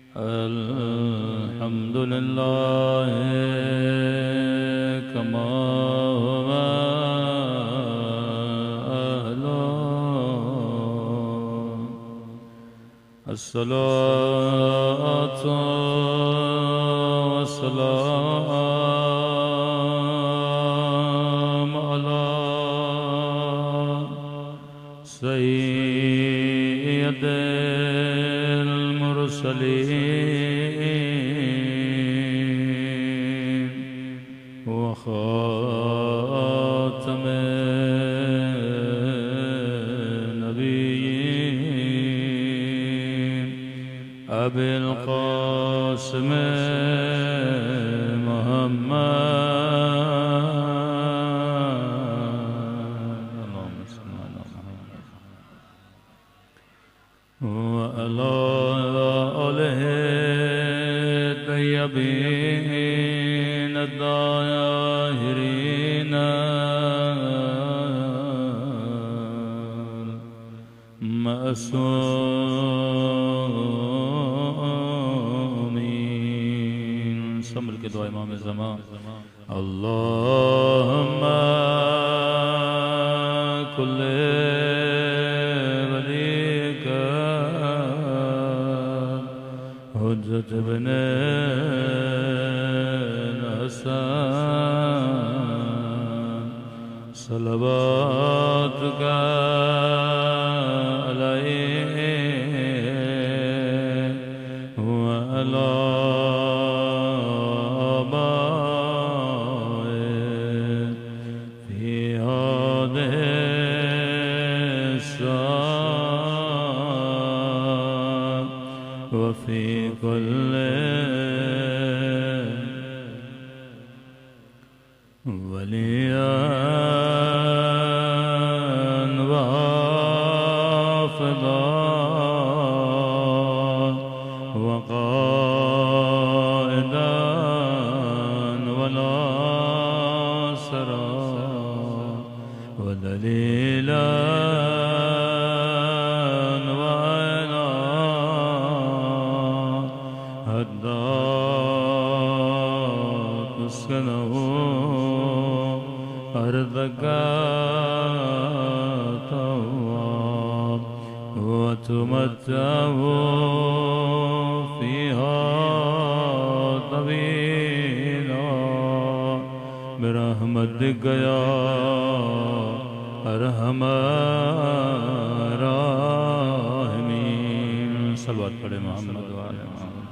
अल्हम्दुलिल्लाह कमा अहलो अस्सलातु वस्सलामु अला सय्यिदिल मुरसलीन व खातमिन नबिय्यीन अबिल क़ासिम तय्यबीन दाहिरीन मअसूमीन। संभल के दुआ इमाम ज़मा अल्लाहुम्मा कुल्ले वलीका हुज्जत इब्ने सलवातुका अलैहि व अला आबाए फी हादिहि अस्साअ व फी कुल्लि वलियान वाफ़िदा व क़ाइदान व नासिरा व दलीलान व अना हद्दा तुस्कनहु अर्दका तव्वाब व तुमत्तअहु फ़ीहा तवीला बिरहमतिका या अरहमर राहिमीन। सल्लल्लाहु अलैहि मोहम्मद व आले मोहम्मद।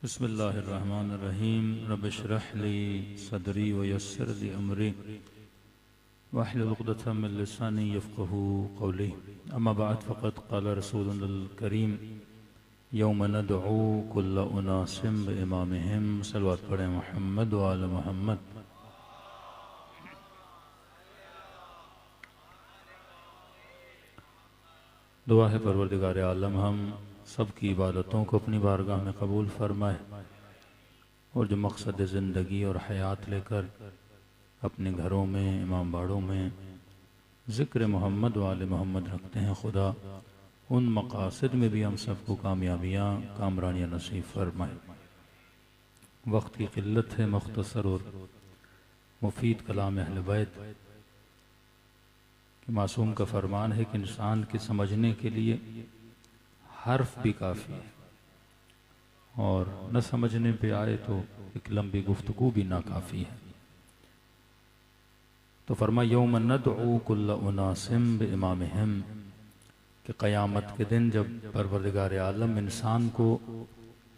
बिस्मिल्लाहिर्रहमानिर्रहीम। रब्बि इश्रह ली सदरी व यस्सिर ली अमरी वहलुल उक़दतम मिन लिसानी यफ़क़हू क़ौली। अम्मा बअद फ़क़द क़ाल रसूलुल करीम यौम नदअू कुल्ल उनासिम बिइमामिहिम। सल्लल्लाहु अलैहि मुहम्मद व आले मुहम्मद। दुआ है परवरदिगार आलम हम सब की इबादतों को अपनी बारगाह में कबूल फरमाए और जो मकसद ज़िंदगी और हयात लेकर अपने घरों में इमाम बाड़ों में ज़िक्र मोहम्मद वाले मोहम्मद रखते हैं, खुदा उन मकासद में भी हम सबको कामयाबियाँ कामरानियाँ नसीब फरमाए। वक्त की क़िल्लत है, मुख्तसर और मुफीद कलाम अहले बैत कि मासूम का फरमान है कि इंसान के समझने के लिए हर्फ भी काफ़ी है और न समझने पे आए तो एक लंबी गुफ्तगू भी ना काफ़ी है। तो फरमा यौम नदअू कुल्ल उनासिम बिइमामिहिम कि क़यामत के दिन जब परवरदिगार आलम इंसान को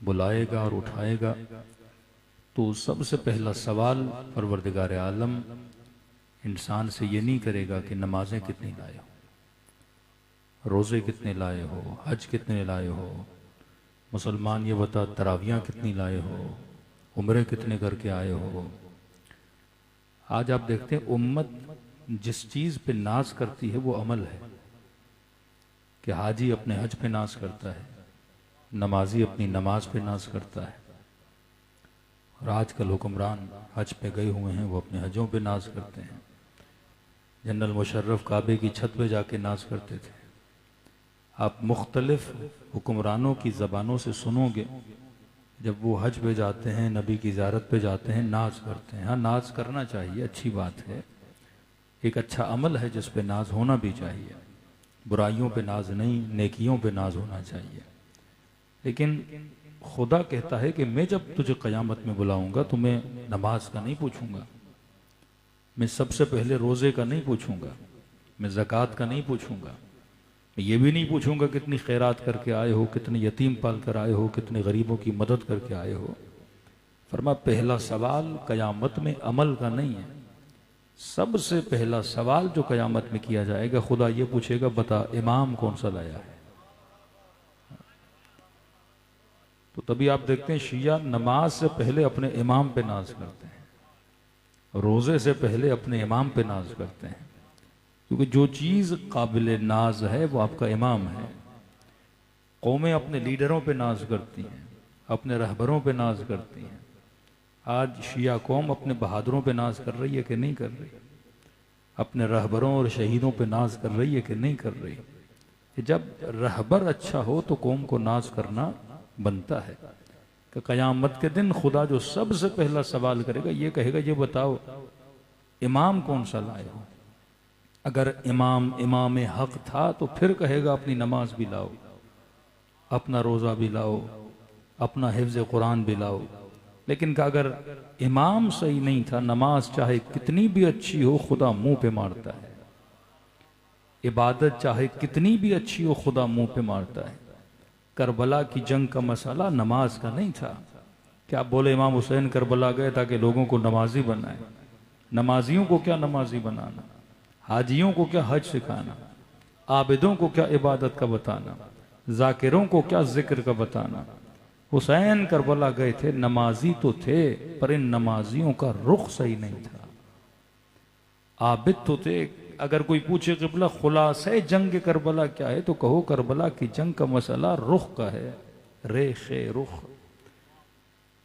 बुलाएगा और उठाएगा तो सबसे पहला सवाल परवरदिगार आलम इंसान से ये नहीं करेगा कि नमाजें कितनी लाए हो, रोज़े कितने लाए हो, हज कितने लाए हो, मुसलमान ये बता तरावियाँ कितनी लाए हो, उम्रे कितने करके आए हो। आज आप देखते हैं उम्मत जिस चीज़ पे नाज करती है वो अमल है कि हाजी अपने हज पे नाज करता है, नमाजी अपनी नमाज पे नाज करता है और आजकल हुक्मरान हज पे गए हुए हैं वो अपने हजों पे नाज करते हैं। जनरल मुशर्रफ काबे की छत पे जाके नाज करते थे। आप मुख्तलिफ हुक्मरानों की ज़बानों से सुनोगे, जब वो हज पे जाते हैं, नबी की ज़ियारत पे जाते हैं, नाज करते हैं। हाँ, नाज करना चाहिए, अच्छी बात है, एक अच्छा अमल है जिस पे नाज होना भी चाहिए। बुराइयों पे नाज नहीं, नेकियों पे नाज होना चाहिए। लेकिन खुदा कहता है कि मैं जब तुझे क़यामत में बुलाऊंगा तो मैं नमाज का नहीं पूछूंगा, मैं सबसे पहले रोज़े का नहीं पूछूंगा, मैं ज़कात का नहीं पूछूंगा, मैं ये भी नहीं पूछूंगा कितनी खैरात करके आए हो, कितने यतीम पाल कर आए हो, कितने गरीबों की मदद करके आए हो। फरमा पहला सवाल क़यामत में अमल का नहीं है, सबसे पहला सवाल जो क़यामत में किया जाएगा, खुदा ये पूछेगा बता इमाम कौन सा लाया है। तो तभी आप देखते हैं शिया नमाज से पहले अपने इमाम पे नाज करते हैं, रोज़े से पहले अपने इमाम पे नाज करते हैं, क्योंकि जो चीज़ काबिल नाज है वो आपका इमाम है। कौमें अपने लीडरों पे नाज करती हैं, अपने रहबरों पे नाज करती हैं। आज शिया कौम अपने बहादुरों पे नाज कर रही है कि नहीं कर रही? अपने रहबरों और शहीदों पे नाज कर रही है कि नहीं कर रही? जब रहबर अच्छा हो तो कौम को नाज करना बनता है। कि क़यामत के दिन खुदा जो सबसे पहला सवाल करेगा, ये कहेगा ये बताओ इमाम कौन सा लाए हो। अगर इमाम हक था तो फिर कहेगा अपनी नमाज भी लाओ, अपना रोज़ा भी लाओ, अपना हिफ्ज़ कुरान भी लाओ। लेकिन अगर इमाम सही नहीं था, नमाज चाहे कितनी भी अच्छी हो खुदा मुंह पे मारता है, इबादत चाहे कितनी भी अच्छी हो खुदा मुंह पे मारता है। करबला की जंग का मसाला नमाज का नहीं था। क्या बोले इमाम हुसैन करबला गए ताकि लोगों को नमाजी बनाए। नमाजियों को क्या नमाजी बनाना, हाजियों को क्या हज सिखाना, आबिदों को क्या इबादत का बताना, जाकिरों को क्या जिक्र का बताना। हुसैन करबला गए थे, नमाजी तो थे, पर इन नमाजियों का रुख सही नहीं था। आबिद तो थे। अगर कोई पूछे क़िबला खुलासे जंग करबला क्या है, तो कहो करबला की जंग का मसला रुख का है, रेखे रुख।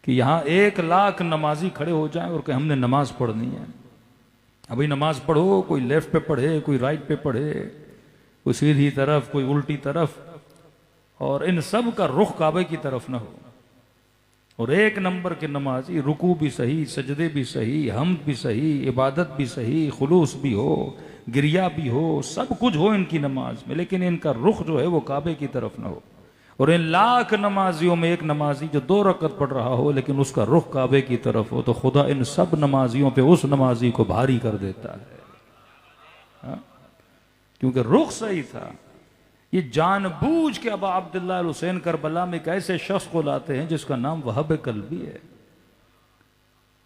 कि यहाँ 1 लाख नमाजी खड़े हो जाएं और कि हमने नमाज पढ़नी है। अभी नमाज पढ़ो, कोई लेफ्ट पे पढ़े, कोई राइट पे पढ़े, कोई सीधी तरफ, कोई उल्टी तरफ, और इन सब का रुख काबे की तरफ ना हो। और 1 नंबर के नमाजी, रुकू भी सही, सजदे भी सही, हम्द भी सही, इबादत भी सही, खुलूस भी हो, गिरिया भी हो, सब कुछ हो इनकी नमाज में, लेकिन इनका रुख जो है वो काबे की तरफ ना हो। और इन लाख नमाजियों में एक नमाजी जो 2 रकत पढ़ रहा हो लेकिन उसका रुख काबे की तरफ हो, तो खुदा इन सब नमाजियों पे उस नमाजी को भारी कर देता है। हा? क्योंकि रुख सही था। ये जानबूझ के अबा अब्दुल्लाह अल हुसैन करबला में एक ऐसे शख्स को लाते हैं जिसका नाम वहब कल्बी है।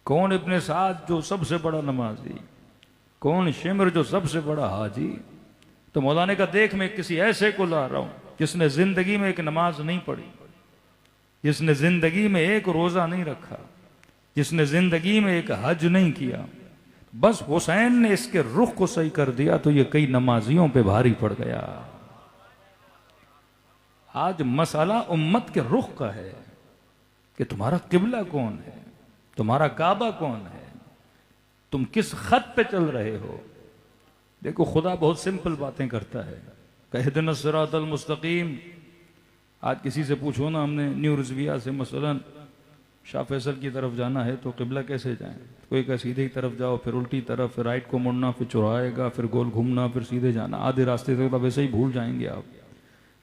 कौन इब्ने साद जो सबसे बड़ा नमाजी, कौन शिमर जो सबसे बड़ा हाजी। तो मौलाना का देख मैं किसी ऐसे को ला रहा हूं जिसने जिंदगी में एक नमाज नहीं पढ़ी, जिसने जिंदगी में एक रोजा नहीं रखा, जिसने जिंदगी में एक हज नहीं किया। बस हुसैन ने इसके रुख को सही कर दिया तो ये कई नमाजियों पे भारी पड़ गया। आज मसला उम्मत के रुख का है कि तुम्हारा किबला कौन है, तुम्हारा काबा कौन है, तुम किस खत पे चल रहे हो। देखो खुदा बहुत सिंपल बातें करता है। कहदिना सिरातल मुस्तकीम। आज किसी से पूछो ना, हमने न्यू रिजविया से मसलन शाह फैसल की तरफ जाना है तो किबला कैसे जाएं, कोई कहे सीधे की तरफ जाओ, फिर उल्टी तरफ, फिर राइट को मुड़ना, फिर चौराहेगा, फिर गोल घूमना, फिर सीधे जाना। आधे रास्ते तक तो वैसे ही भूल जाएंगे आप।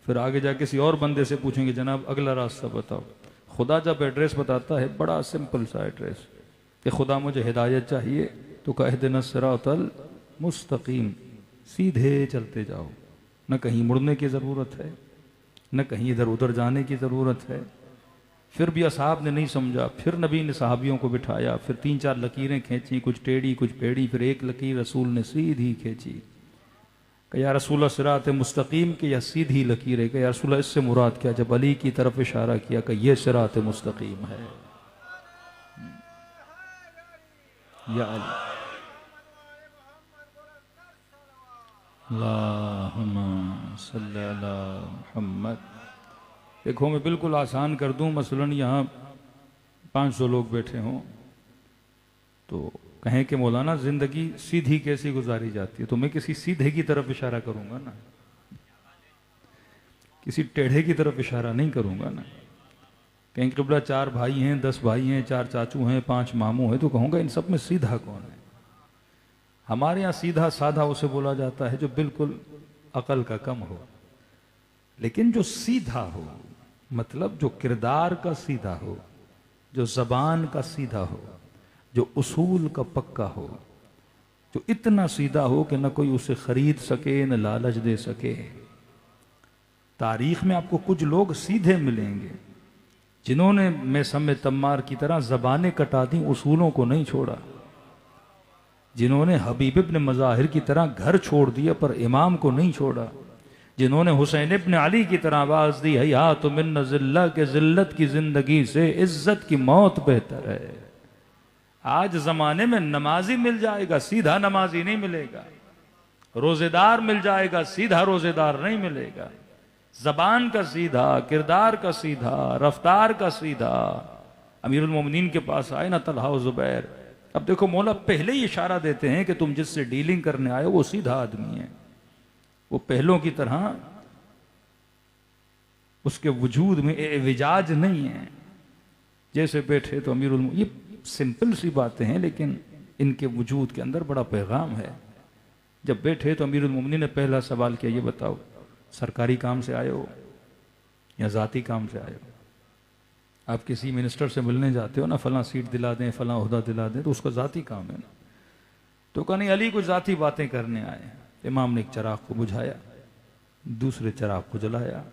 फिर आगे जाके किसी और बंदे से पूछेंगे जनाब अगला रास्ता बताओ। खुदा जब एड्रेस बताता है, बड़ा सिंपल सा एड्रेस, कि खुदा मुझे हिदायत चाहिए, तो कहदिना सिरातल मुस्तकीम, सीधे चलते जाओ, न कहीं मुड़ने की ज़रूरत है, न कहीं इधर उधर जाने की ज़रूरत है। फिर भी असहाब ने नहीं समझा, फिर नबी ने सहाबियों को बिठाया, फिर 3-4 लकीरें खींची, कुछ टेढ़ी कुछ पेढ़ी, फिर एक लकीर रसूल ने सीधी खींची। या रसूल सिरात मुस्तकीम की या सीधी लकीर है, या रसूल इससे मुराद क्या। जब अली की तरफ इशारा किया कि ये सिरात मुस्तकीम है, या अली। अल्लाहुम्मा सल्ली अला मुहम्मद। देखो मैं बिल्कुल आसान कर दूं, मसलन यहाँ 500 लोग बैठे हों तो कहें कि मौलाना जिंदगी सीधी कैसी गुजारी जाती है, तो मैं किसी सीधे की तरफ इशारा करूंगा ना, किसी टेढ़े की तरफ इशारा नहीं करूंगा ना। कहीं क़िबला 4 भाई हैं, 10 भाई हैं, 4 चाचू हैं, 5 मामू हैं, तो कहूंगा इन सब में सीधा कौन है? हमारे यहाँ सीधा साधा उसे बोला जाता है जो बिल्कुल अकल का कम हो। लेकिन जो सीधा हो, मतलब जो किरदार का सीधा हो, जो जबान का सीधा हो, जो उसूल का पक्का हो, जो इतना सीधा हो कि न कोई उसे खरीद सके न लालच दे सके। तारीख में आपको कुछ लोग सीधे मिलेंगे जिन्होंने मैसम तम्मार की तरह जबानें कटा दी, उसूलों को नहीं छोड़ा, जिन्होंने हबीब इब्न मज़ाहिर की तरह घर छोड़ दिया पर इमाम को नहीं छोड़ा, जिन्होंने हुसैन इब्न अली की तरह आवाज दी हयात मिन ज़िल्ला के जिल्लत की जिंदगी से इज्जत की मौत बेहतर है। आज जमाने में नमाजी मिल जाएगा, सीधा नमाजी नहीं मिलेगा, रोजेदार मिल जाएगा, सीधा रोजेदार नहीं मिलेगा। जबान का सीधा, किरदार का सीधा, रफ्तार का सीधा। अमीरुल मोमिनीन के पास आए ना तलहा और जुबैर, अब देखो मौला पहले ही इशारा देते हैं कि तुम जिससे डीलिंग करने आए वो सीधा आदमी है, वो पहलों की तरह उसके वजूद में एविजाज नहीं है। जैसे बैठे तो अमीरुल, ये सिंपल सी बातें हैं लेकिन इनके वजूद के अंदर बड़ा पैगाम है। जब बैठे तो अमीरुल मोमिनीन ने पहला सवाल किया, ये बताओ सरकारी काम से आए हो या जाती काम से आए हो? आप किसी मिनिस्टर से मिलने जाते हो ना, फलां सीट दिला दें, फलां ओहदा दिला दें, तो उसका जाती काम है ना। तो कहा नहीं, अली कुछ जाती बातें करने आए हैं। इमाम ने एक चिराग को बुझाया, दूसरे चिराग को जलाया।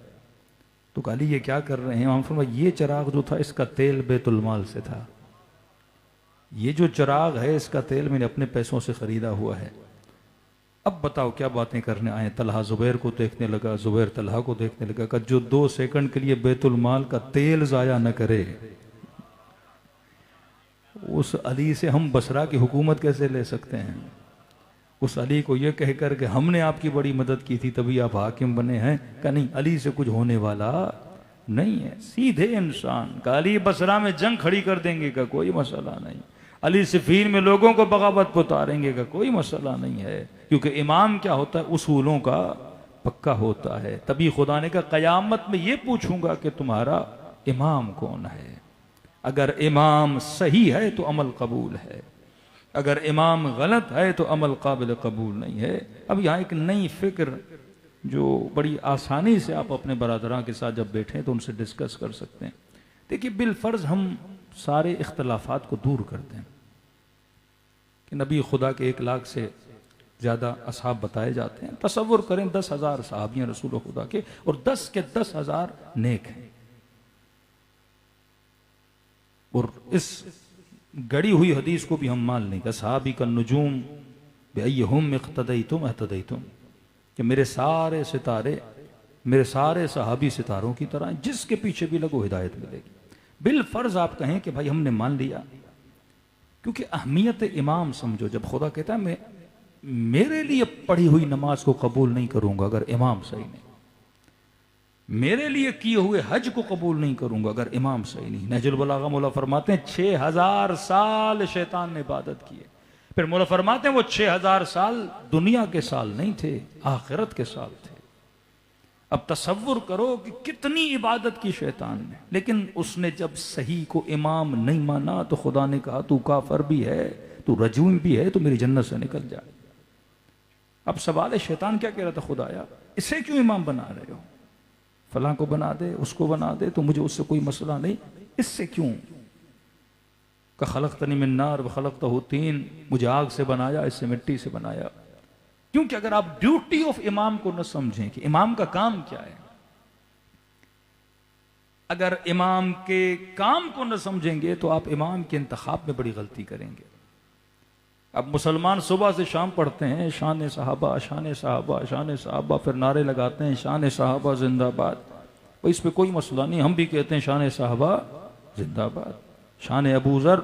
तो कहा अली ये क्या कर रहे हैं? इमाम फरमाया ये चिराग जो था इसका तेल बैतुल माल से था, ये जो चिराग है इसका तेल मैंने अपने पैसों से खरीदा हुआ है। अब बताओ क्या बातें करने आए? तलहा जुबैर को देखने लगा, जुबैर तलहा को देखने लगा, कि जो 2 सेकंड के लिए बैतुल माल का तेल जाया न करे, उस अली से हम बसरा की हुकूमत कैसे ले सकते हैं? उस अली को यह कहकर कि हमने आपकी बड़ी मदद की थी तभी आप हाकिम बने हैं, का नहीं, अली से कुछ होने वाला नहीं है। सीधे इंसान का अली बसरा में जंग खड़ी कर देंगे का कोई मसला नहीं, अली सिफीन में लोगों को बगावत पर उतारेंगे का कोई मसला नहीं है। क्योंकि इमाम क्या होता है? उसूलों का पक्का होता है। तभी खुदा ने कहा कयामत में ये पूछूंगा कि तुम्हारा इमाम कौन है। अगर इमाम सही है तो अमल कबूल है, अगर इमाम गलत है तो अमल काबिल कबूल नहीं है। अब यहाँ एक नई फिक्र जो बड़ी आसानी से आप अपने बरादरां के साथ जब बैठें तो उनसे डिस्कस कर सकते हैं। देखिए बिलफर्ज हम सारे इख्तलाफात को दूर कर दें कि नबी खुदा के 1 लाख से ज़्यादा असहाब बताए जाते हैं। तसव्वुर करें 10,000 सहाबियाँ रसूल खुदा के और 10 के 10,000 नेक हैं। और इस गड़ी हुई हदीस को भी हम मान लें कि सहाबी का नुजूम बेअय्युहुम इक़्तदैतुम अहतदैतुम, कि मेरे सारे सितारे, मेरे सारे सहाबी सितारों की तरह, जिसके पीछे भी लगो हिदायत मिलेगी। बिल फर्ज आप कहें कि भाई हमने मान लिया, क्योंकि अहमियत इमाम समझो। जब खुदा कहता है मैं मेरे लिए पढ़ी हुई नमाज को कबूल नहीं करूंगा अगर इमाम सही नहीं, मेरे लिए किए हुए हज को कबूल नहीं करूंगा अगर इमाम सही नहीं। नहजुल बलागा मौला फरमाते हैं 6000 साल शैतान ने इबादत की है। फिर मौला फरमाते हैं वो 6000 साल दुनिया के साल नहीं थे, आखिरत के साल थे। अब तसव्वुर करो कि कितनी इबादत की शैतान ने, लेकिन उसने जब सही को इमाम नहीं माना तो खुदा ने कहा तू काफर भी है, तू रजूम भी है, तो मेरी जन्नत से निकल जा। अब सवाल है शैतान क्या कह रहा था? खुदाया इसे क्यों इमाम बना रहे हो? फलां को बना दे, उसको बना दे, तो मुझे उससे कोई मसला नहीं, इससे क्यों? का खलक़तनी मिन नार व खलक़तहु तीन, मुझे आग से बनाया, इससे मिट्टी से बनाया। क्योंकि अगर आप ड्यूटी ऑफ इमाम को न समझें कि इमाम का काम क्या है, अगर इमाम के काम को न समझेंगे तो आप इमाम के इंतखाब में बड़ी गलती करेंगे। अब मुसलमान सुबह से शाम पढ़ते हैं शान सहाबा, शान सहाबा, शान सहाबा, फिर नारे लगाते हैं शान सहाबा जिंदाबाद। तो इस पे कोई मसला नहीं, हम भी कहते हैं शान सहाबा जिंदाबाद, शान अबू ज़र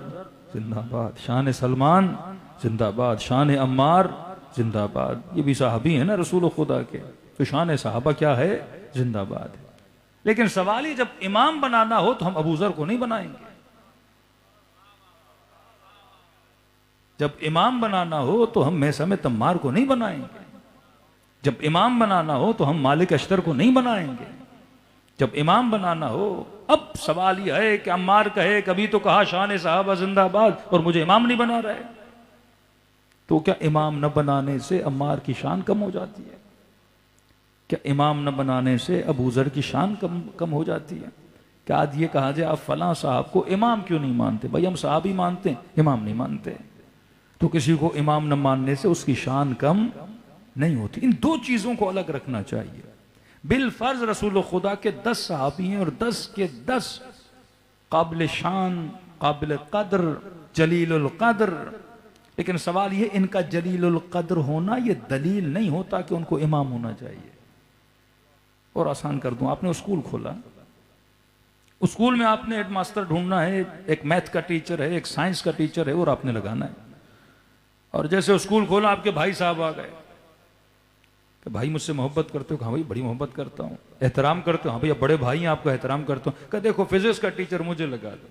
जिंदाबाद, शान सलमान जिंदाबाद, शान अम्मार जिंदाबाद। ये भी साहबी है ना रसूल खुदा के, तो शान सहाबा क्या है? जिंदाबाद है। लेकिन सवाल ही जब इमाम बनाना हो तो हम अबू ज़र को नहीं बनाएंगे, जब इमाम बनाना हो तो हम मैसा में तम्मार को नहीं बनाएंगे, जब इमाम बनाना हो तो हम मालिक अश्तर को नहीं बनाएंगे, जब इमाम बनाना हो। अब सवाल यह है कि अम्मार कहे कभी तो कहा शान साहबा जिंदाबाद और मुझे इमाम नहीं बना रहे, तो क्या इमाम न बनाने से अम्मार की शान कम हो जाती है? क्या इमाम न बनाने से अबू ज़र की शान कम हो जाती है? क्या आज ये कहा जाए आप फलां साहब को इमाम क्यों नहीं मानते? भाई हम साहब ही मानते हैं, इमाम नहीं मानते। तो किसी को इमाम न मानने से उसकी शान कम नहीं होती। इन दो चीजों को अलग रखना चाहिए। बिल फर्ज रसूल खुदा के 10 सहाबी हैं और 10 के 10 काबिल शान, काबिल कद्र, जलीलुल कद्र। लेकिन सवाल ये, इनका जलीलुल कद्र होना ये दलील नहीं होता कि उनको इमाम होना चाहिए। और आसान कर दूं, आपने स्कूल खोला, उस स्कूल में आपने हेड मास्टर ढूंढना है, एक मैथ का टीचर है, एक साइंस का टीचर है, और आपने लगाना है। और जैसे स्कूल खोला आपके भाई साहब आ गए कि भाई मुझसे मोहब्बत करते हो? हाँ भाई बड़ी मोहब्बत करता हूँ। एहतराम करते हो? हाँ भैया बड़े भाई हैं आपका एहतराम करता हूँ। कहा देखो फिजिक्स का टीचर मुझे लगा दो।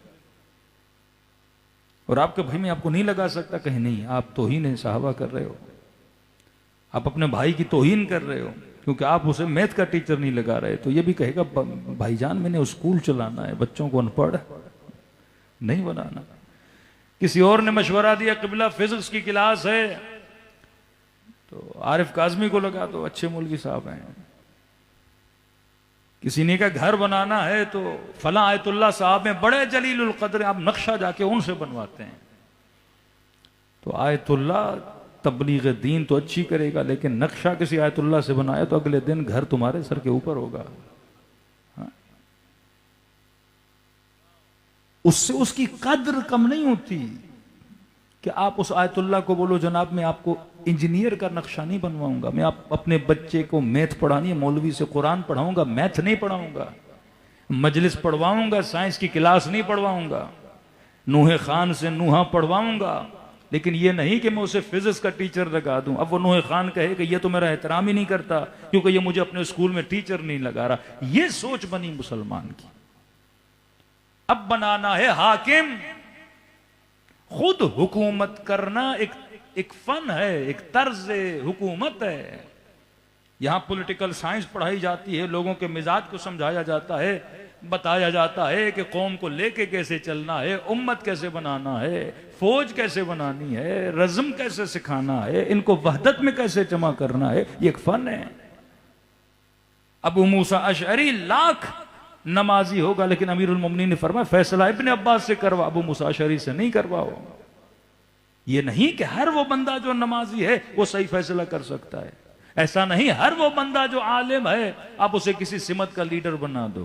और आपके भाई में आपको नहीं लगा सकता? कहीं नहीं, आप तौहीन साहबा कर रहे हो, आप अपने भाई की तौहीन कर रहे हो, क्योंकि आप उसे मैथ का टीचर नहीं लगा रहे। तो ये भी कहेगा भाईजान मैंने स्कूल चलाना है, बच्चों को अनपढ़ नहीं बनाना। किसी और ने मशवरा दिया किबला फिजिक्स की क्लास है तो आरिफ काजमी को लगा दो, अच्छे मौलवी साहब हैं। किसी ने का घर बनाना है तो फला आयतुल्लाह साहब में बड़े जलीलुल कद्र, आप नक्शा जाके उनसे बनवाते हैं। तो आयतुल्लाह तबलीग दीन तो अच्छी करेगा, लेकिन नक्शा किसी आयतुल्लाह से बनाया तो अगले दिन घर तुम्हारे सर के ऊपर होगा। हाँ? उससे उसकी कद्र कम नहीं होती कि आप उस आयतुल्लाह को बोलो जनाब मैं आपको इंजीनियर का नक्शा नहीं बनवाऊंगा, मैं आप अपने बच्चे को मैथ पढ़ानी है, मौलवी से कुरान पढ़ाऊंगा, मैथ नहीं पढ़ाऊंगा, मजलिस पढ़वाऊंगा, साइंस की क्लास नहीं पढ़वाऊंगा, नूहे खान से नूहा पढ़वाऊंगा। लेकिन ये नहीं कि मैं उसे फिजिक्स का टीचर लगा दूं। अब वो नूहे खान कहे कि ये तो मेरा एहतराम ही नहीं करता क्योंकि ये मुझे अपने स्कूल में टीचर नहीं लगा रहा। ये सोच बनी मुसलमान की। अब बनाना है हाकिम। खुद हुकूमत करना एक फन है, एक तर्ज हुकूमत है। यहां पॉलिटिकल साइंस पढ़ाई जाती है, लोगों के मिजाज को समझाया जाता है, बताया जाता है कि कौम को लेके कैसे चलना है, उम्मत कैसे बनाना है, फौज कैसे बनानी है, रज़्म कैसे सिखाना है, इनको वहदत में कैसे जमा करना है। ये एक फन है। अबू मूसा अशअरी लाख नमाजी होगा, लेकिन अमीरुल मोमिनीन ने फरमाया फैसला इब्ने अब्बास से करवा, अबू मूसा अशअरी से नहीं करवाओ। ये नहीं कि हर वो बंदा जो नमाजी है वो सही फैसला कर सकता है। ऐसा नहीं, हर वो बंदा जो आलिम है आप उसे किसी सिमत का लीडर बना दो।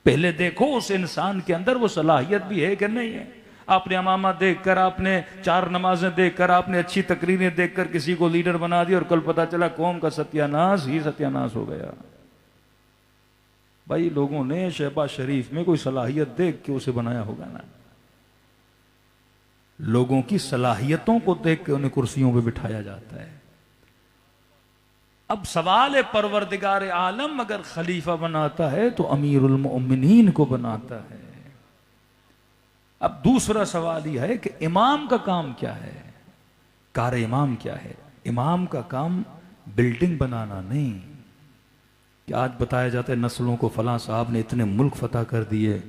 पहले देखो उस इंसान के अंदर वो सलाहियत भी है कि नहीं है। आपने अमामा देखकर, आपने 4 नमाजें देखकर, आपने अच्छी तकरीरें देखकर किसी को लीडर बना दिया और कल पता चला कौम का सत्यानाश ही सत्यानाश हो गया। भाई लोगों ने शहबाज शरीफ में कोई सलाहियत देख के उसे बनाया होगा ना। लोगों की सलाहियतों को देख के उन्हें कुर्सियों पे बिठाया जाता है। अब सवाल है, परवरदिगार आलम अगर खलीफा बनाता है तो अमीरुल मोमिनीन को बनाता है। अब दूसरा सवाल यह है कि इमाम का काम क्या है, कार इमाम क्या है। इमाम का काम बिल्डिंग बनाना नहीं कि आज बताया जाता है नस्लों को फलां साहब ने इतने मुल्क फतह कर दिए,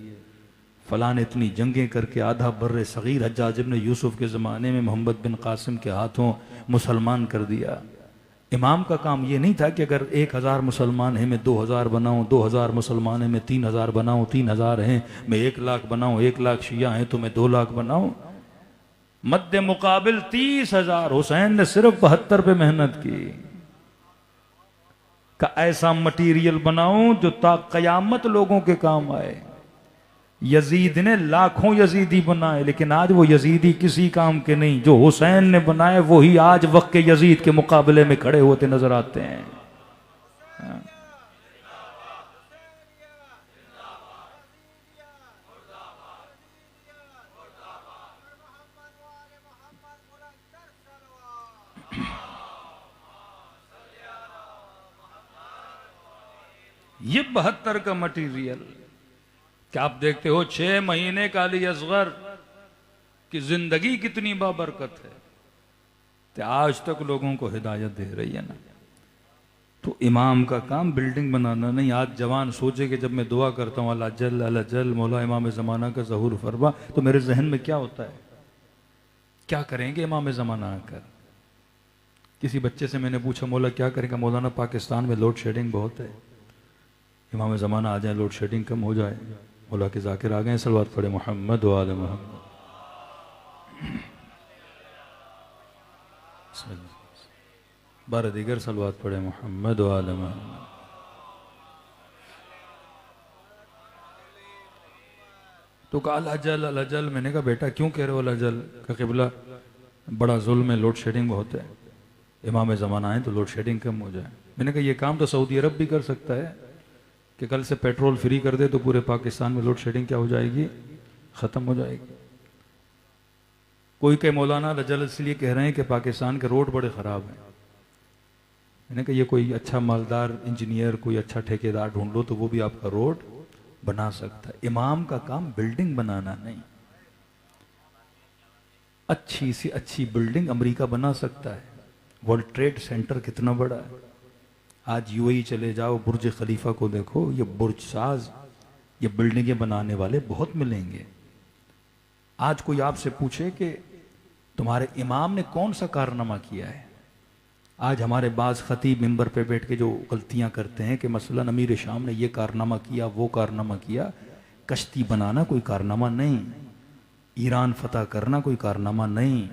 फलां ने इतनी जंगें करके आधा बर्रे सगीर हज्जाज इब्न यूसुफ के ज़माने में मोहम्मद बिन कासिम के हाथों मुसलमान कर दिया। इमाम का काम ये नहीं था कि अगर 1000 मुसलमान हैं मैं 2000 बनाऊं, 2000 मुसलमान हैं मैं 3000 बनाऊं, 3000 हैं मैं 1 लाख बनाऊं, 1 लाख शिया हैं तो मैं 2 लाख बनाऊं। मद्दे मुकाबिल 30,000 हुसैन ने सिर्फ 72 पे मेहनत की का ऐसा मटीरियल बनाऊं जो ता कयामत लोगों के काम आए। यजीद ने लाखों यजीदी बनाए, लेकिन आज वो यजीदी किसी काम के नहीं। जो हुसैन ने बनाए वही आज वक्त के यजीद के मुकाबले में खड़े होते नजर आते हैं। हाँ। ये 72 का मटीरियल क्या आप देखते हो 6 महीने का अली असगर की जिंदगी कितनी बाबरकत है। तो आज तक लोगों को हिदायत दे रही है ना। तो इमाम का काम बिल्डिंग बनाना नहीं। आज जवान सोचे कि जब मैं दुआ करता हूँ अल्लाह जल मौला इमाम ज़माना का ज़हूर फरमा, तो मेरे जहन में क्या होता है, क्या करेंगे इमाम ज़माना आकर। किसी बच्चे से मैंने पूछा मौला क्या करेगा, मौलाना पाकिस्तान में लोड शेडिंग बहुत है, इमाम ज़माना आ जाए लोड शेडिंग कम हो जाए। मौला के ज़ाकिर आ गए, सलवात पढ़े मोहम्मद व आले मोहम्मद। बारह दीगर सलवात पढ़े मोहम्मद व आले मोहम्मद। तो कहा अल अजल। मैंने कहा बेटा क्यों कह रहे हो अल अजल? का क़िबला बड़ा जुल्म है, लोड शेडिंग बहुत है, इमाम ज़माना आए तो लोड शेडिंग कम हो जाए। मैंने कहा ये काम तो सऊदी अरब भी कर सकता है कि कल से पेट्रोल फ्री कर दे तो पूरे पाकिस्तान में लोड शेडिंग क्या हो जाएगी, ख़त्म हो जाएगी। कोई के मौलाना रजल इसलिए कह रहे हैं कि पाकिस्तान के रोड बड़े ख़राब हैं। मैंने कहा ये कोई अच्छा मालदार इंजीनियर, कोई अच्छा ठेकेदार ढूंढ लो तो वो भी आपका रोड बना सकता है। इमाम का काम बिल्डिंग बनाना नहीं। अच्छी सी अच्छी बिल्डिंग अमेरिका बना सकता है। वर्ल्ड ट्रेड सेंटर कितना बड़ा है। आज यूएई चले जाओ, बुर्ज खलीफा को देखो, ये बुर्ज साज, ये बिल्डिंगें बनाने वाले बहुत मिलेंगे। आज कोई आपसे पूछे कि तुम्हारे इमाम ने कौन सा कारनामा किया है, आज हमारे बाज खतीब मिंबर पे बैठ के जो गलतियां करते हैं कि मसलन अमीर शाम ने ये कारनामा किया, वो कारनामा किया। कश्ती बनाना कोई कारनामा नहीं, ईरान फतह करना कोई कारनामा नहीं,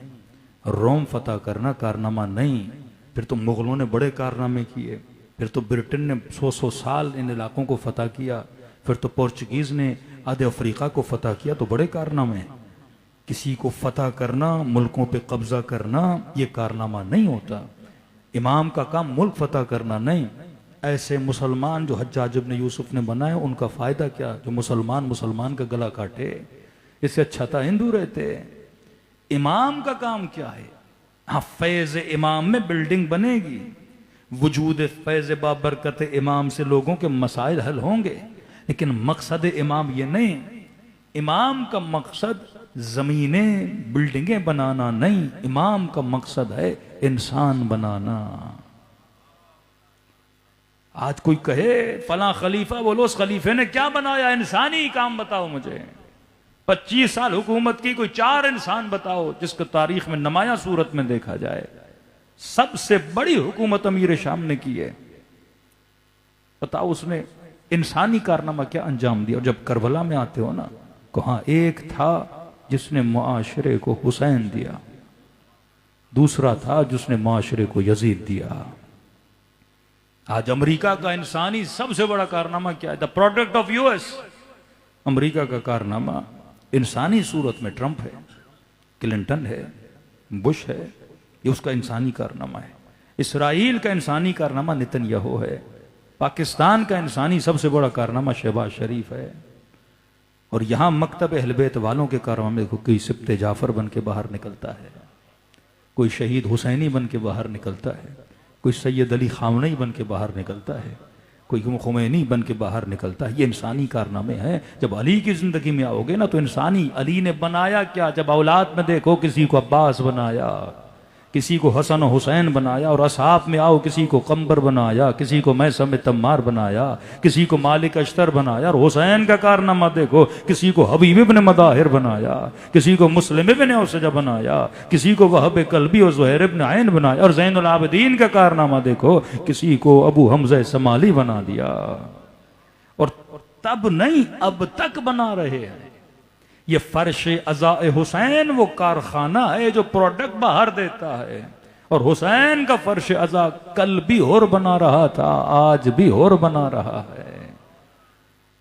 रोम फतह करना कारनामा नहीं। फिर तो मुगलों ने बड़े कारनामे किए, फिर तो ब्रिटेन ने 100 साल इन इलाकों को फतह किया, फिर तो पोर्चुगीज़ ने आधे अफ्रीका को फतह किया, तो बड़े कारनामे हैं। किसी को फतह करना, मुल्कों पे कब्जा करना, ये कारनामा नहीं होता। इमाम का काम मुल्क फतह करना नहीं। ऐसे मुसलमान जो हज्जाज इब्न यूसुफ ने बनाए, उनका फ़ायदा क्या, जो मुसलमान का गला काटे, इससे अच्छा था हिंदू रहते। इमाम का काम क्या है? हाँ, फैज़ इमाम में बिल्डिंग बनेगी, वजूद फैज़ बाबरकत इमाम से लोगों के मसाइल हल होंगे, लेकिन मकसद इमाम ये नहीं। इमाम का मकसद ज़मीनें बिल्डिंगें बनाना नहीं, इमाम का मकसद है इंसान बनाना। आज कोई कहे फला खलीफा, बोलो उस खलीफे ने क्या बनाया, इंसानी काम बताओ मुझे। 25 साल हुकूमत की, कोई 4 इंसान बताओ जिसको तारीख में नुमाया सूरत में देखा जाए। सबसे बड़ी हुकूमत अमीर शाम ने की है, बताओ उसने इंसानी कारनामा क्या अंजाम दिया। और जब करबला में आते हो ना, कहा एक था जिसने मुआशरे को हुसैन दिया, दूसरा था जिसने मुआशरे को यजीद दिया। आज अमेरिका का इंसानी सबसे बड़ा कारनामा क्या है? The product of US. America का कारनामा इंसानी सूरत में ट्रंप है, क्लिंटन है, बुश है, ये उसका इंसानी कारनामा है। इसराइल का इंसानी कारनामा नेतन्याहू है। पाकिस्तान का इंसानी सबसे बड़ा कारनामा शहबाज शरीफ है। और यहां मकतब अहल बैत वालों के कारनामे को कोई सिब्ते जाफर बन के बाहर निकलता है, कोई शहीद हुसैनी बन के बाहर निकलता है, कोई सैयद अली खामनेई बन के बाहर निकलता है, कोई खुमैनी बन के बाहर निकलता है। ये इंसानी कारनामे हैं। जब अली की जिंदगी में आओगे ना, तो इंसानी अली ने बनाया क्या? जब औलाद में देखो, किसी को अब्बास बनाया, किसी को हसन और हुसैन बनाया, और असहाब में आओ, किसी को कंबर बनाया, किसी को मैसम तम्मार बनाया, किसी को मालिक अश्तर बनाया। और हुसैन का कारनामा देखो, किसी को हबीब इब्न मदाहिर बनाया, किसी को मुस्लिम इब्न औसजा बनाया, किसी को वहब कल्बी और ज़ुहैर इब्न ऐन बनाया। और ज़ैनुल आबिदीन का कारनामा देखो, किसी को अबू हमज़ा समाली बना दिया। और तब नहीं, अब तक बना रहे हैं। ये फर्श अज़ा हुसैन वो कारखाना है जो प्रोडक्ट बाहर देता है। और हुसैन का फर्श अज़ा कल भी और बना रहा था, आज भी और बना रहा है।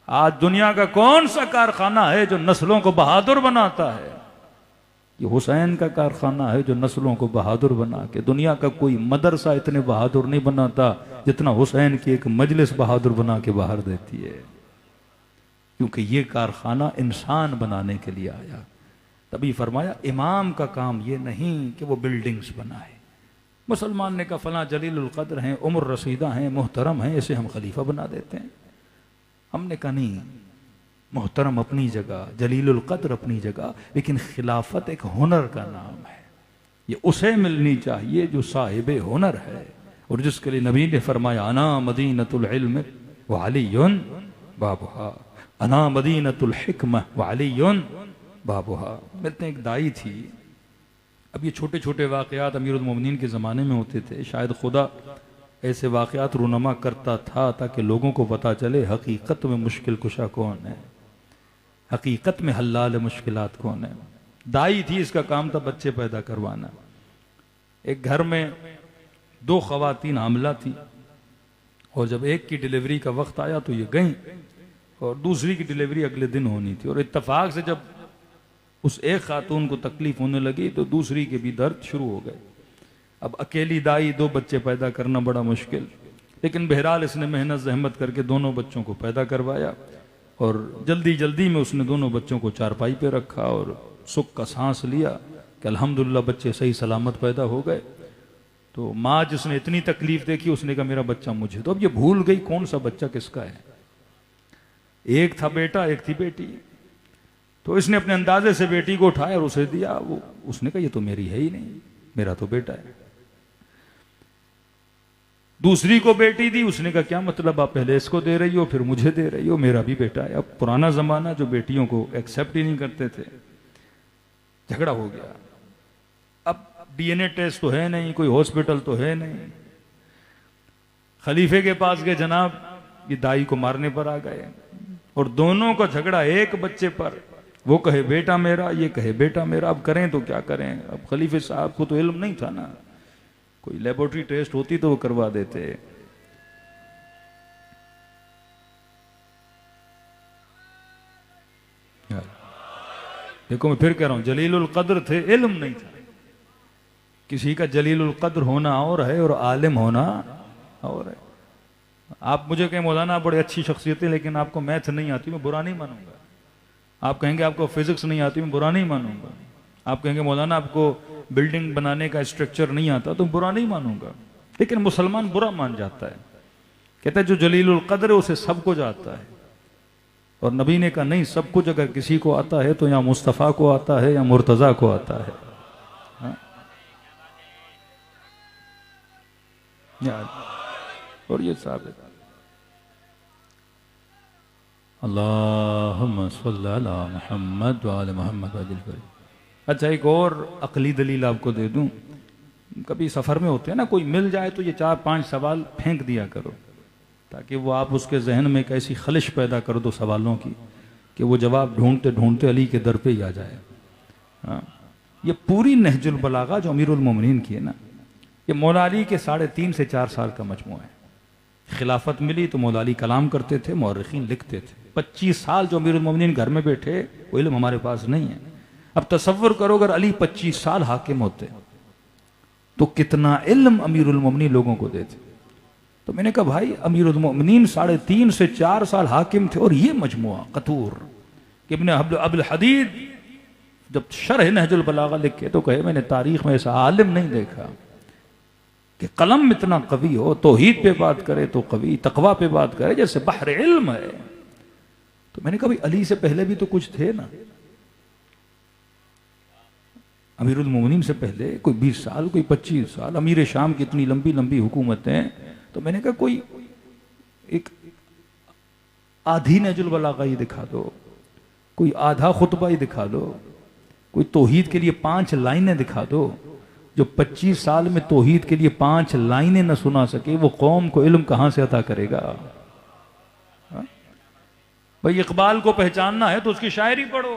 आज दुनिया का कौन सा कारखाना है जो नस्लों को बहादुर बनाता है? ये हुसैन का कारखाना है जो नस्लों को बहादुर बना के, दुनिया का कोई मदरसा इतने बहादुर नहीं बनाता जितना हुसैन की एक मजलिस बहादुर बना के बाहर देती है। क्योंकि ये कारखाना इंसान बनाने के लिए आया। तभी फरमाया इमाम का काम ये नहीं कि वो बिल्डिंग्स बनाए। मुसलमान ने कहा फला जलीलुल कद्र हैं, उम्र रसीदा हैं, मुहतरम हैं, इसे हम खलीफा बना देते हैं। हमने कहा नहीं, मुहतरम अपनी जगह, जलीलुल कद्र अपनी जगह, लेकिन खिलाफत एक हुनर का नाम है। ये उसे मिलनी चाहिए जो साहिबे हुनर है और जिसके लिए नबी ने फरमाया अना मदीनतुल इल्म व अलीयुन बाबुहा, अना मदीनतुल हिकमह व अलीयुन बाबुहा। मिलते एक दाई थी। अब ये छोटे छोटे वाक़यात अमीरुल मोमिनीन के ज़माने में होते थे। शायद खुदा ऐसे वाक़यात रुनमा करता था ताकि लोगों को पता चले हकीकत में मुश्किल कुशा कौन है, हकीकत में हल्लाल मुश्किलात कौन है। दाई थी, इसका काम था बच्चे पैदा करवाना। एक घर में 2 ख़वातीन हामला थी और जब एक की डिलीवरी का वक्त आया तो ये गईं और दूसरी की डिलीवरी अगले दिन होनी थी। और इत्तेफाक से जब उस एक खातून को तकलीफ होने लगी तो दूसरी के भी दर्द शुरू हो गए। अब अकेली दाई 2 बच्चे पैदा करना बड़ा मुश्किल, लेकिन बहरहाल इसने मेहनत जहमत करके दोनों बच्चों को पैदा करवाया और जल्दी जल्दी में उसने दोनों बच्चों को चारपाई पे रखा और सुख का सांस लिया कि अल्हम्दुलिल्लाह बच्चे सही सलामत पैदा हो गए। तो माँ जिसने इतनी तकलीफ देखी उसने कहा मेरा बच्चा मुझे। तो अब ये भूल गई कौन सा बच्चा किसका है। एक था बेटा, एक थी बेटी। तो इसने अपने अंदाजे से बेटी को उठाया और उसे दिया। वो उसने कहा ये तो मेरी है ही नहीं, मेरा तो बेटा है। दूसरी को बेटी दी, उसने कहा क्या मतलब, आप पहले इसको दे रही हो फिर मुझे दे रही हो, मेरा भी बेटा है। अब पुराना जमाना जो बेटियों को एक्सेप्ट ही नहीं करते थे, झगड़ा हो गया। अब डीएनए टेस्ट तो है नहीं, कोई हॉस्पिटल तो है नहीं। खलीफे के पास गए, जनाब ये दाई को मारने पर आ गए और दोनों का झगड़ा एक बच्चे पर। वो कहे बेटा मेरा, ये कहे बेटा मेरा। अब करें तो क्या करें। अब खलीफे साहब को तो इल्म नहीं था ना, कोई लेबोरेटरी टेस्ट होती तो वो करवा देते। देखो मैं फिर कह रहा हूं, जलीलुल कद्र थे, इल्म नहीं था। किसी का जलीलुल कद्र होना और है और आलिम होना और है। आप मुझे कहें मौलाना बड़ी अच्छी शख्सियत है लेकिन आपको मैथ नहीं आती, मैं बुरा नहीं मानूंगा। आप कहेंगे आपको फिजिक्स नहीं आती, मैं बुरा नहीं मानूंगा। आप कहेंगे मौलाना आपको बिल्डिंग बनाने का स्ट्रक्चर नहीं आता, तो बुरा नहीं मानूंगा। लेकिन मुसलमान बुरा मान जाता है, कहता है जो जलीलुल कद्र है उसे सब कुछ आता है। और नबी ने कहा नहीं, सब कुछ अगर किसी को आता है तो या मुस्तफ़ा को आता है या मुर्तज़ा को आता है। हाँ? और ये साबित अल्लाहुम्मा सल्ली अला मुहम्मद व आले मुहम्मद। अच्छा एक और अकली दलील आपको दे दूं। कभी सफ़र में होते हैं ना, कोई मिल जाए तो ये 4-5 सवाल फेंक दिया करो ताकि वो आप उसके जहन में एक ऐसी खलिश पैदा कर दो सवालों की कि वो जवाब ढूंढते ढूंढते अली के दर पे ही आ जाए। हाँ, ये पूरी नहजुल बलागा जो अमीरुल मोमिनीन की है ना, ये मौला अली के 3.5 से 4 साल का मजमूआ है। खिलाफत मिली तो मौला अली कलाम करते थे, मौरखीन लिखते थे। 25 साल जो अमीरुल मोमिनीन घर में बैठे, वो इल्म हमारे पास नहीं है। अब तसव्वुर करो अगर अली 25 साल हाकिम होते तो कितना इल्म अमीरुल मोमिनीन लोगों को देते। तो मैंने कहा भाई अमीरुल मोमिनीन 3.5 से 4 साल हाकिम थे और ये मजमुआ कतूर इब्न अब्दुल हदीद जब शरह नहजुल बलागा लिखे तो कहे मैंने तारीख में ऐसा आलिम नहीं देखा कि कलम इतना कवी हो, तौहीद पे बात करे तो कवी, तकवा पे बात करे जैसे बहर इल्म है। तो मैंने कहा भाई अली से पहले भी तो कुछ थे ना, अमीरुल मोमिनीन से पहले कोई 20 साल, कोई 25 साल, अमीर शाम की इतनी लंबी लंबी हुकूमतें। तो मैंने कहा कोई एक आधी नहजुल बलागा ही दिखा दो, कोई आधा खुतबा ही दिखा दो, कोई तौहीद के लिए 5 लाइनें दिखा दो। जो 25 साल में तौहीद के लिए 5 लाइनें न सुना सके वो कौम को इल्म कहां से अता करेगा। भाई इकबाल को पहचानना है तो उसकी शायरी पढ़ो।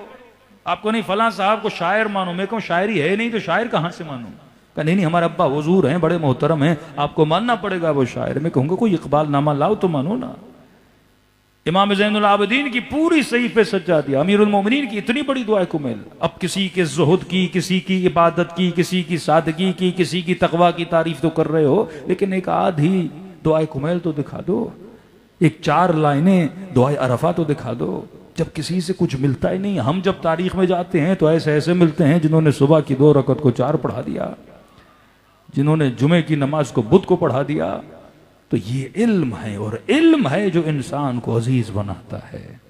आपको नहीं फलां साहब को शायर मानो, मैं कहूँ शायरी है नहीं तो शायर कहां से मानूं। कहा नहीं हमारे अब्बा हुजूर हैं, बड़े मोहतरम हैं, आपको मानना पड़ेगा वो शायर। मैं कहूँगा कोई इकबाल नामा लाओ तो मानो ना। इमाम ज़ैनुल आबिदीन की पूरी सही पे सज्जा दिया, अमीरुल मोमिनीन की इतनी बड़ी दुआ कुमैल। अब किसी के ज़ुहद की, किसी की इबादत की, किसी की सादगी की, किसी की तकवा की तारीफ तो कर रहे हो, लेकिन एक आधी दुआ कुमैल तो दिखा दो, एक 4 लाइनें दुआ अरफा तो दिखा दो। जब किसी से कुछ मिलता ही नहीं। हम जब तारीख में जाते हैं तो ऐसे ऐसे मिलते हैं जिन्होंने सुबह की 2 रकत को 4 पढ़ा दिया, जिन्होंने जुमे की नमाज को बुध को पढ़ा दिया। तो ये इल्म है, और इल्म है जो इंसान को अजीज बनाता है।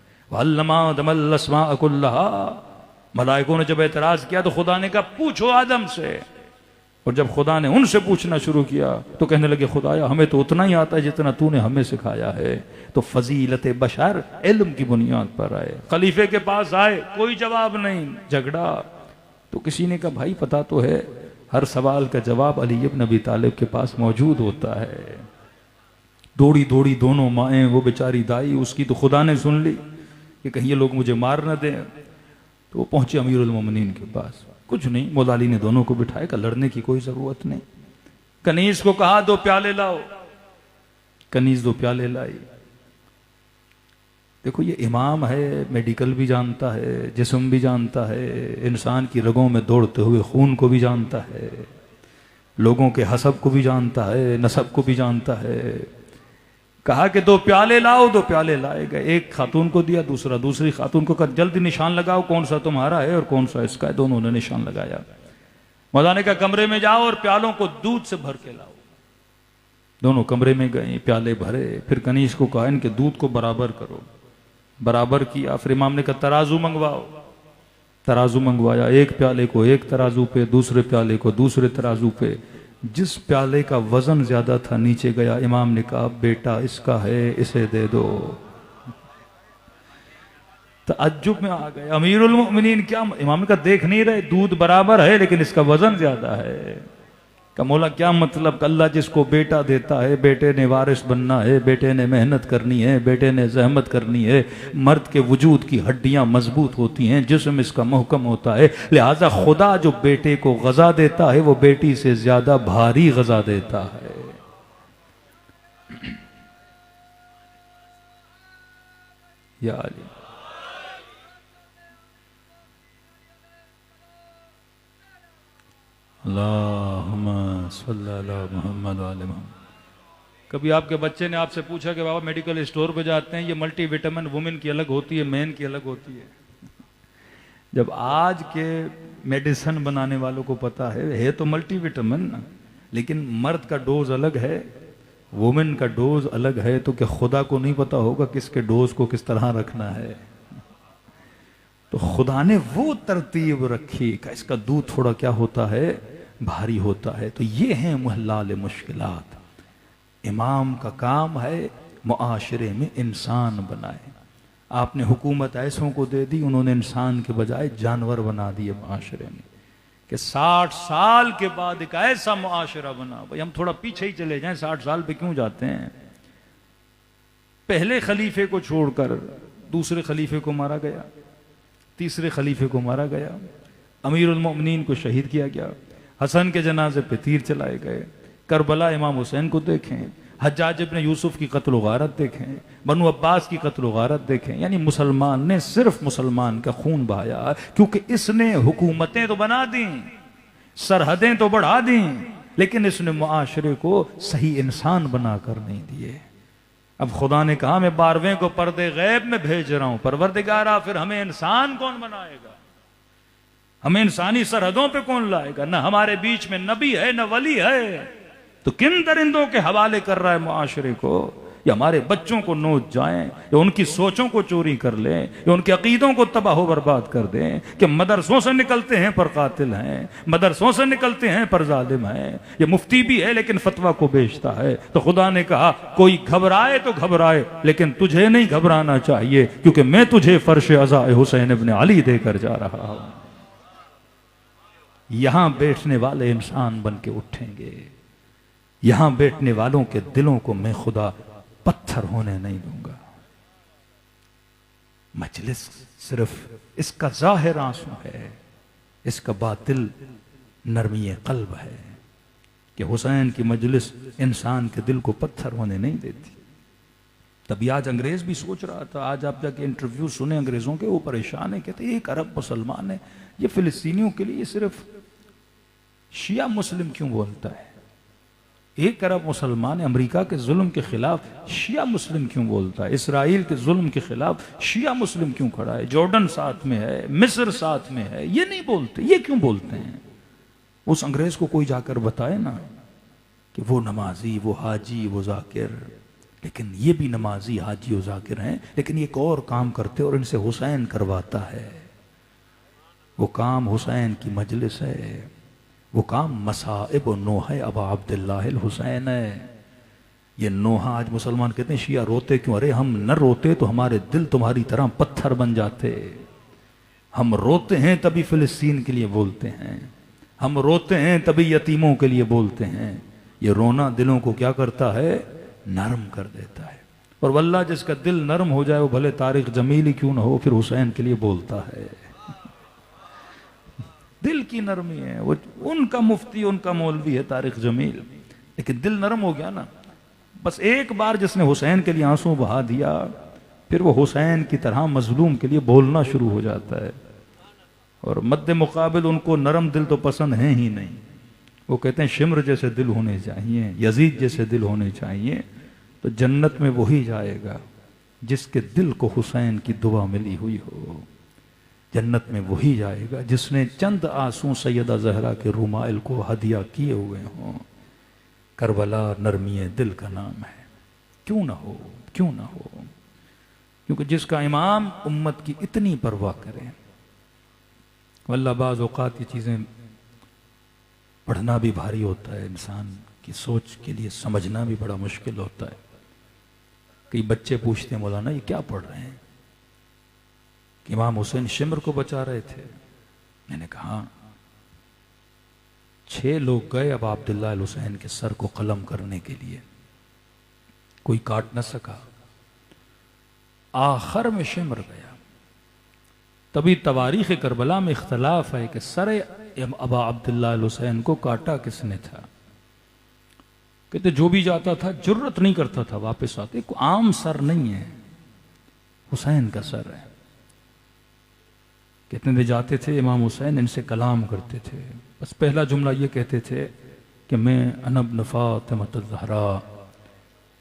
मलाइकों ने जब एतराज किया तो खुदा ने कहा पूछो आदम से और जब खुदा ने उनसे पूछना शुरू किया तो कहने लगे खुदाया हमें तो उतना ही आता है जितना तूने हमें सिखाया है। तो फजीलत बशर इल्म की बुनियाद पर आए। खलीफे के पास आए, कोई जवाब नहीं, झगड़ा। तो किसी ने कहा भाई पता तो है हर सवाल का जवाब अली इब्न अबी तालिब के पास मौजूद होता है। दौड़ी दौड़ी दोनों माएँ, वो बेचारी दाई, उसकी तो खुदा ने सुन ली कि कहीं ये लोग मुझे मार न दें। तो वो पहुंचे अमीरुल मोमिनीन के पास। कुछ नहीं, मौला अली ने दोनों को बिठाया, का लड़ने की कोई जरूरत नहीं। कनीज को कहा 2 प्याले लाओ, कनीज 2 प्याले लाई। देखो ये इमाम है, मेडिकल भी जानता है, जिस्म भी जानता है, इंसान की रगों में दौड़ते हुए खून को भी जानता है, लोगों के हसब को भी जानता है, नसब को भी जानता है। कहा कि 2 प्याले लाओ, 2 प्याले लाए गए। एक खातून को दिया, दूसरी खातून को कहा जल्दी निशान लगाओ कौन सा तुम्हारा है और कौन सा इसका है। दोनों ने निशान लगाया। मौलाना का कमरे में जाओ और प्यालों को दूध से भर के लाओ। दोनों कमरे में गए, प्याले भरे। फिर कनीज को कहा इनके दूध को बराबर करो। बराबर किया। फिर इमाम ने कहा तराजू मंगवाओ। तराजू मंगवाया। एक प्याले को एक तराजू पे, दूसरे प्याले को दूसरे तराजू पे। जिस प्याले का वजन ज्यादा था नीचे गया। इमाम ने कहा बेटा इसका है, इसे दे दो। तअज्जुब में आ गए अमीरुल मोमिनीन। क्या इमाम ने कहा देख नहीं रहे दूध बराबर है लेकिन इसका वजन ज्यादा है। का मौला क्या मतलब? अल्लाह जिसको बेटा देता है, बेटे ने वारिस बनना है, बेटे ने मेहनत करनी है, बेटे ने जहमत करनी है। मर्द के वजूद की हड्डियां मजबूत होती हैं, जिस्म इसका मुहकम होता है। लिहाजा खुदा जो बेटे को गजा देता है वो बेटी से ज्यादा भारी गजा देता है। या अली अल्लाहुम्मा सल्ली अला मुहम्मद व अला मुहम्मद। कभी आपके बच्चे ने आपसे पूछा कि बाबा मेडिकल स्टोर पे जाते हैं, ये मल्टी विटामिन वुमेन की अलग होती है, मैन की अलग होती है। जब आज के मेडिसिन बनाने वालों को पता है तो मल्टी विटामिन, लेकिन मर्द का डोज अलग है, वुमेन का डोज अलग है। तो क्या खुदा को नहीं पता होगा किसके डोज को किस तरह रखना है? तो खुदा ने वो तरतीब रखी कि इसका दूध थोड़ा क्या होता है, भारी होता है। तो ये है मुहल्लाल मुश्किलात। इमाम का काम है मुआशरे में इंसान बनाए। आपने हुकूमत ऐसों को दे दी, उन्होंने इंसान के बजाय जानवर बना दिए मुआशरे में, कि 60 साल के बाद एक ऐसा मुआशरा बना। भाई हम थोड़ा पीछे ही चले जाएं, 60 साल पे क्यों जाते हैं? पहले खलीफे को छोड़कर दूसरे खलीफे को मारा गया, तीसरे खलीफे को मारा गया, अमीरुल मोमिनीन को शहीद किया गया, हसन के जनाजे पे तीर चलाए गए। करबला इमाम हुसैन को देखें, हज्जाज इब्न यूसुफ की कत्ल गारत देखें, बनु अब्बास की कत्ल गारत देखें। यानी मुसलमान ने सिर्फ मुसलमान का खून बहाया, क्योंकि इसने हुकूमतें तो बना दी, सरहदें तो बढ़ा दी, लेकिन इसने मुआशरे को सही इंसान बनाकर नहीं दिए। अब खुदा ने कहा मैं 12वें को पर्दे गैब में भेज रहा हूं। परवरदिगारा फिर हमें इंसान कौन बनाएगा? हमें इंसानी सरहदों पे कौन लाएगा? ना हमारे बीच में नबी है न वली है, तो किन दरिंदों के हवाले कर रहा है मुआशरे को? या हमारे बच्चों को नोच जाएं, या उनकी सोचों को चोरी कर लें, या उनके अकीदों को तबाह बर्बाद कर दें कि मदरसों से निकलते हैं पर कातिल हैं, मदरसों से निकलते हैं पर जालिम हैं, ये मुफ्ती भी है लेकिन फतवा को बेचता है। तो खुदा ने कहा कोई घबराए तो घबराए, लेकिन तुझे नहीं घबराना चाहिए, क्योंकि मैं तुझे फर्श अज़ा हुसैन इब्न अली देकर जा रहा हूं। यहां बैठने वाले इंसान बन के उठेंगे। यहां बैठने वालों के दिलों को मैं खुदा पत्थर होने नहीं दूंगा। मजलिस सिर्फ इसका जाहिर आंसू है, इसका बातिल नरमी कल्ब है कि हुसैन की मजलिस इंसान के दिल को पत्थर होने नहीं देती। तभी आज अंग्रेज भी सोच रहा था, आज आप जाके इंटरव्यू सुने अंग्रेजों के, वो परेशान है, कहते 1 अरब मुसलमान है, ये फिलिस्तीनियों के लिए सिर्फ शिया मुस्लिम क्यों बोलता है? 1 अरब मुसलमान अमेरिका के जुल्म के खिलाफ शिया मुस्लिम क्यों बोलता है? इसराइल के जुल्म के खिलाफ शिया मुस्लिम क्यों खड़ा है? जॉर्डन साथ में है, मिस्र साथ में है, ये नहीं बोलते। ये क्यों बोलते हैं? उस अंग्रेज को कोई जाकर बताए ना कि वो नमाजी, वो हाजी, वो जाकिर, लेकिन ये भी नमाजी, हाजी और जाकिर हैं, लेकिन ये एक और काम करते और इनसे हुसैन करवाता है। वो काम हुसैन की मजलिस है, वो काम मसाइब नोहा अबा अब्दुल्लाह हुसैन है। ये नोहा आज मुसलमान कहते हैं शिया रोते क्यों? अरे हम न रोते तो हमारे दिल तुम्हारी तरह पत्थर बन जाते। हम रोते हैं तभी फिलिस्तीन के लिए बोलते हैं, हम रोते हैं तभी यतीमों के लिए बोलते हैं। ये रोना दिलों को क्या करता है? नरम कर देता है। और वल्लाह जिसका दिल नरम हो जाए वो भले तारिक जमील ही क्यों ना हो, फिर हुसैन के लिए बोलता है। दिल की नरमी है वो। उनका मुफ्ती उनका मौलवी है तारिक जमील, लेकिन दिल नरम हो गया ना। बस एक बार जिसने हुसैन के लिए आंसू बहा दिया, फिर वो हुसैन की तरह मजलूम के लिए बोलना शुरू हो जाता है। और मद्दे मुकाबिल उनको नरम दिल तो पसंद है ही नहीं। वो कहते हैं शिम्र जैसे दिल होने चाहिए, यजीद जैसे दिल होने चाहिए। तो जन्नत में वही जाएगा जिसके दिल को हुसैन की दुआ मिली हुई हो। जन्नत में वही जाएगा जिसने चंद आंसू सैयदा जहरा के रुमाइल को हदिया किए हुए हों। करबला नरमी दिल का नाम है। क्यों ना हो, क्यों ना हो। क्योंकि जिसका इमाम उम्मत की इतनी परवाह करे। वल्लाह बाज़ औक़ात ये चीज़ें पढ़ना भी भारी होता है, इंसान की सोच के लिए समझना भी बड़ा मुश्किल होता है। कई बच्चे पूछते हैं मौलाना ये क्या पढ़ रहे हैं? कि इमाम हुसैन शिम्र को बचा रहे थे। मैंने कहा 6 लोग गए अब अब्दुल्लाह हुसैन के सर को कलम करने के लिए, कोई काट न सका। आखिर में शिम्र गया। तभी तवारीख करबला में इख्तलाफ है कि सर अबा अब्दुल्लाह हुसैन को काटा किसने था। कहते जो भी जाता था जुर्रत नहीं करता था वापस आते। कोई आम सर नहीं है, हुसैन का सर है। कितने दिन जाते थे इमाम हुसैन, इनसे कलाम करते थे। बस पहला जुमला ये कहते थे कि मैं अनब फ़ातिमा ज़हरा,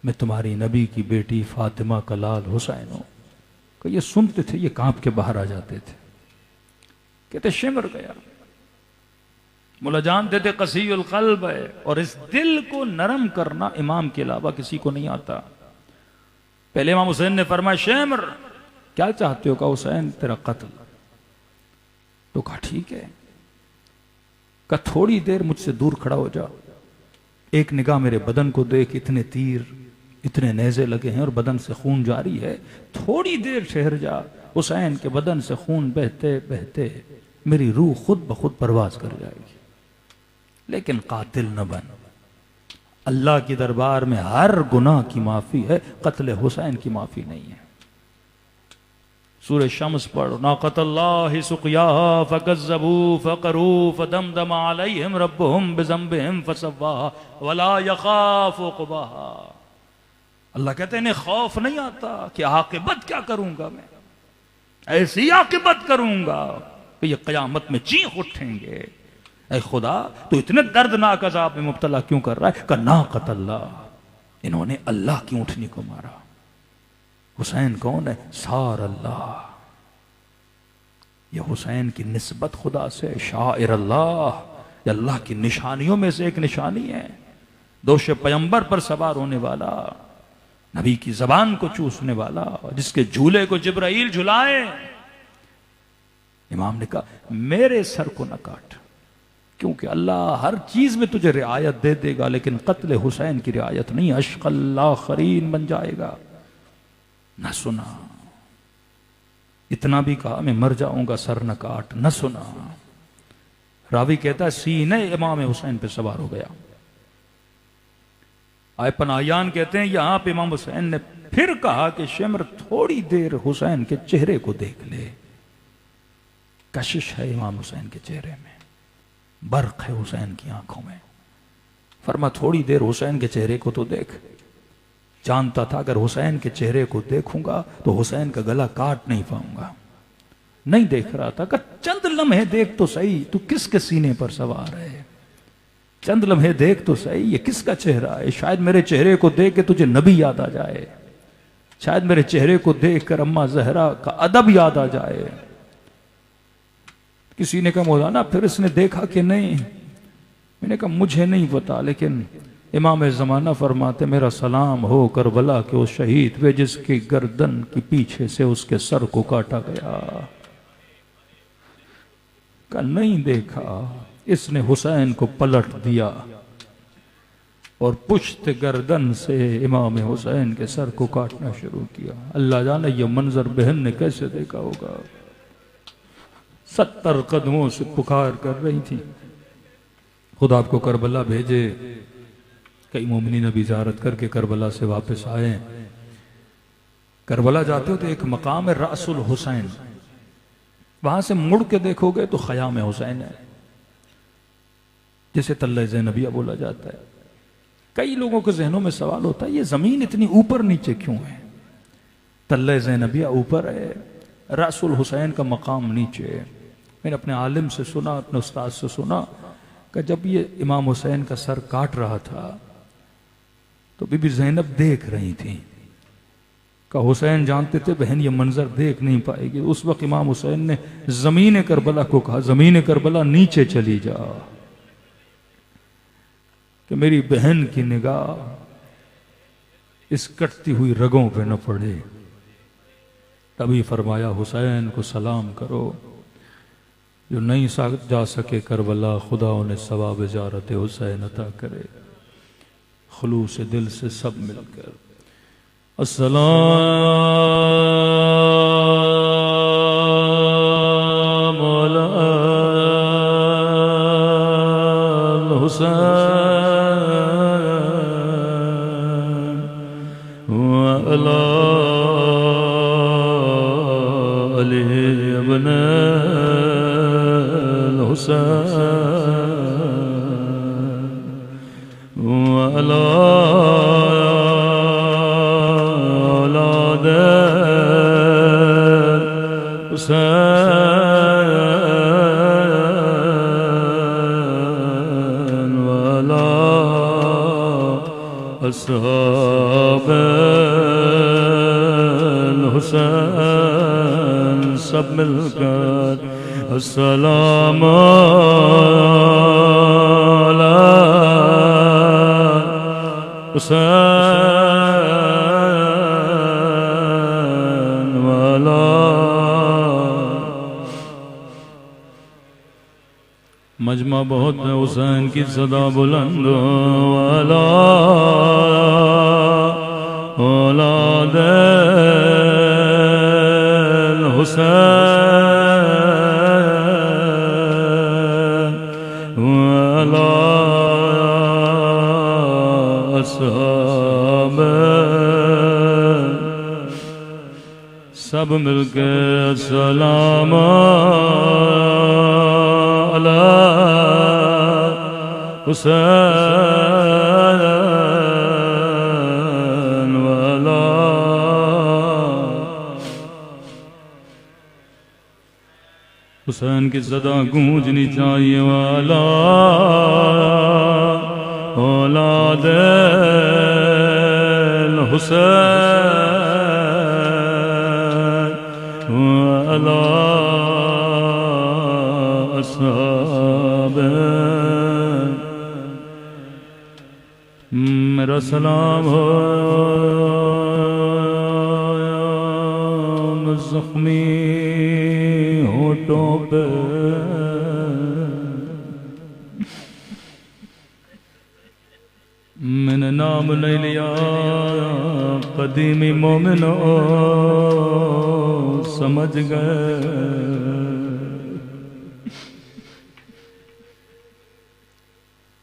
मैं तुम्हारी नबी की बेटी फातिमा का लाल हुसैन हूँ। कि ये सुनते थे ये कांप के बाहर आ जाते थे। कहते शिमर गया। मुला जानते थे कसीयुल क़ल्ब है, और इस दिल को नरम करना इमाम के अलावा किसी को नहीं आता। पहले इमाम हुसैन ने फरमाया शिमर क्या चाहते हो? कहा हुसैन तेरा कत्ल। तो कहा ठीक है। कहा थोड़ी देर मुझसे दूर खड़ा हो जा, एक निगाह मेरे बदन को देख, इतने तीर इतने नेज़े लगे हैं और बदन से खून जारी है। थोड़ी देर ठहर जा। हुसैन के बदन से खून बहते बहते मेरी रूह खुद ब खुद परवाज कर जाएगी। लेकिन कातिल न बन। अल्लाह की दरबार में हर गुनाह की माफी है, कत्ल हुसैन की माफी नहीं है। सूरह शम्स पढ़ो। नाक़तल्लाहि सुक़याहा फ़कज़्ज़बू फ़क़रू फ़दमदम अलैहिम रब्बुहुम बिज़ंबिहिम फ़सव्वाहा वला यख़ाफ़ु उक़बाहा। अल्लाह कहते हैं इन्हें खौफ नहीं आता कि आकिबत क्या करूंगा मैं, ऐसी आकिबत करूंगा कि ये क़यामत में चीख उठेंगे। ऐ खुदा तो इतने दर्दनाक अज़ाब में मुब्तला क्यों कर रहा है? का नाक़तल्लाह, इन्होंने अल्लाह की ऊँटनी को मारा। हुसैन कौन है? सार अल्लाह। यह हुसैन की निस्बत खुदा से, शाइर अल्लाह, अल्लाह की निशानियों में से एक निशानी है। दोष पैगंबर पर सवार होने वाला, नबी की जबान को चूसने वाला, जिसके झूले को जिब्राइल झुलाए। इमाम ने कहा मेरे सर को न काट, क्योंकि अल्लाह हर चीज में तुझे रियायत दे देगा, लेकिन कत्ल हुसैन की रियायत नहीं। अशक़ल आखरीन बन जाएगा। न सुना। इतना भी कहा मैं मर जाऊंगा, सर न काट। न सुना। रावी कहता है सीने इमाम हुसैन पे सवार हो गया। आयपन आयान कहते हैं यहां पे इमाम हुसैन ने फिर कहा कि शिम्र थोड़ी देर हुसैन के चेहरे को देख ले। कशिश है इमाम हुसैन के चेहरे में, बर्क है हुसैन की आंखों में। फरमा थोड़ी देर हुसैन के चेहरे को तो देख। जानता था अगर हुसैन के चेहरे को देखूंगा तो हुसैन का गला काट नहीं पाऊंगा। नहीं देख रहा था। चंद लम्हे देख तो सही, तू किसके सीने पर सवार है? चंद लम्हे देख तो सही, ये किसका चेहरा है? शायद मेरे चेहरे को देख के तुझे नबी याद आ जाए, शायद मेरे चेहरे को देख कर अम्मा जहरा का अदब याद आ जाए। किसी ने कहा मौलाना फिर इसने देखा कि नहीं? मैंने कहा मुझे नहीं पता, लेकिन इमाम ज़माना फरमाते मेरा सलाम हो करबला के उस शहीद वे जिसकी गर्दन के पीछे से उसके सर को काटा गया। का नहीं देखा। इसने हुसैन को पलट दिया और पुश्त गर्दन से इमाम हुसैन के सर को काटना शुरू किया। अल्लाह जाने ये मंजर बहन ने कैसे देखा होगा। 70 कदमों से पुकार कर रही थी, खुदा आपको करबला भेजे। कई मोमिनीन भी ज़ियारत करके करबला से वापस आए। करबला जाते हो तो एक मकाम है रासुल हुसैन, वहां से मुड़ के देखोगे तो ख़याम हुसैन है, जिसे तल्ले ज़ैनबिया बोला जाता है। कई लोगों के जहनों में सवाल होता है ये जमीन इतनी ऊपर नीचे क्यों है? तल्ले ज़ैनबिया ऊपर है, रासुल हुसैन का मकाम नीचे है। मैंने अपने आलिम से सुना, अपने उस्ताद से सुना कि जब ये इमाम हुसैन का सर काट रहा था तो बीबी ज़ैनब देख रही थी। का हुसैन जानते थे बहन ये मंजर देख नहीं पाएगी। उस वक्त इमाम हुसैन ने जमीन करबला को कहा, जमीन करबला नीचे चली जा कि मेरी बहन की निगाह इस कटती हुई रगों पे न पड़े। तभी फरमाया हुसैन को सलाम करो, जो नहीं जा सके करबला, खुदा उन्हें सवाब ज़ियारत हुसैन अता करे। खुलूस दिल से सब मिलकर अस्सलाम अलैल हुसैन व अला अली इब्नुल हुसैन व अला हुसैन वाला अस्हाब हुसैन सब मिलकर अस्सलाम अला हुसैन वाला। मजमा बहुत है, हुसैन की सदा बुलंद वाला औलाद हुसैन वाला अस्हाब सब मिलके सलाम अला हुसैन वाला। हुसैन की सदा गूंजनी चाहिए वाला औलाद हुसैन वाला अस्हाब। मेरा सलाम हो जख्मी होठों पे, मैंने नाम नहीं लिया कदीमी मोमिनो समझ गए।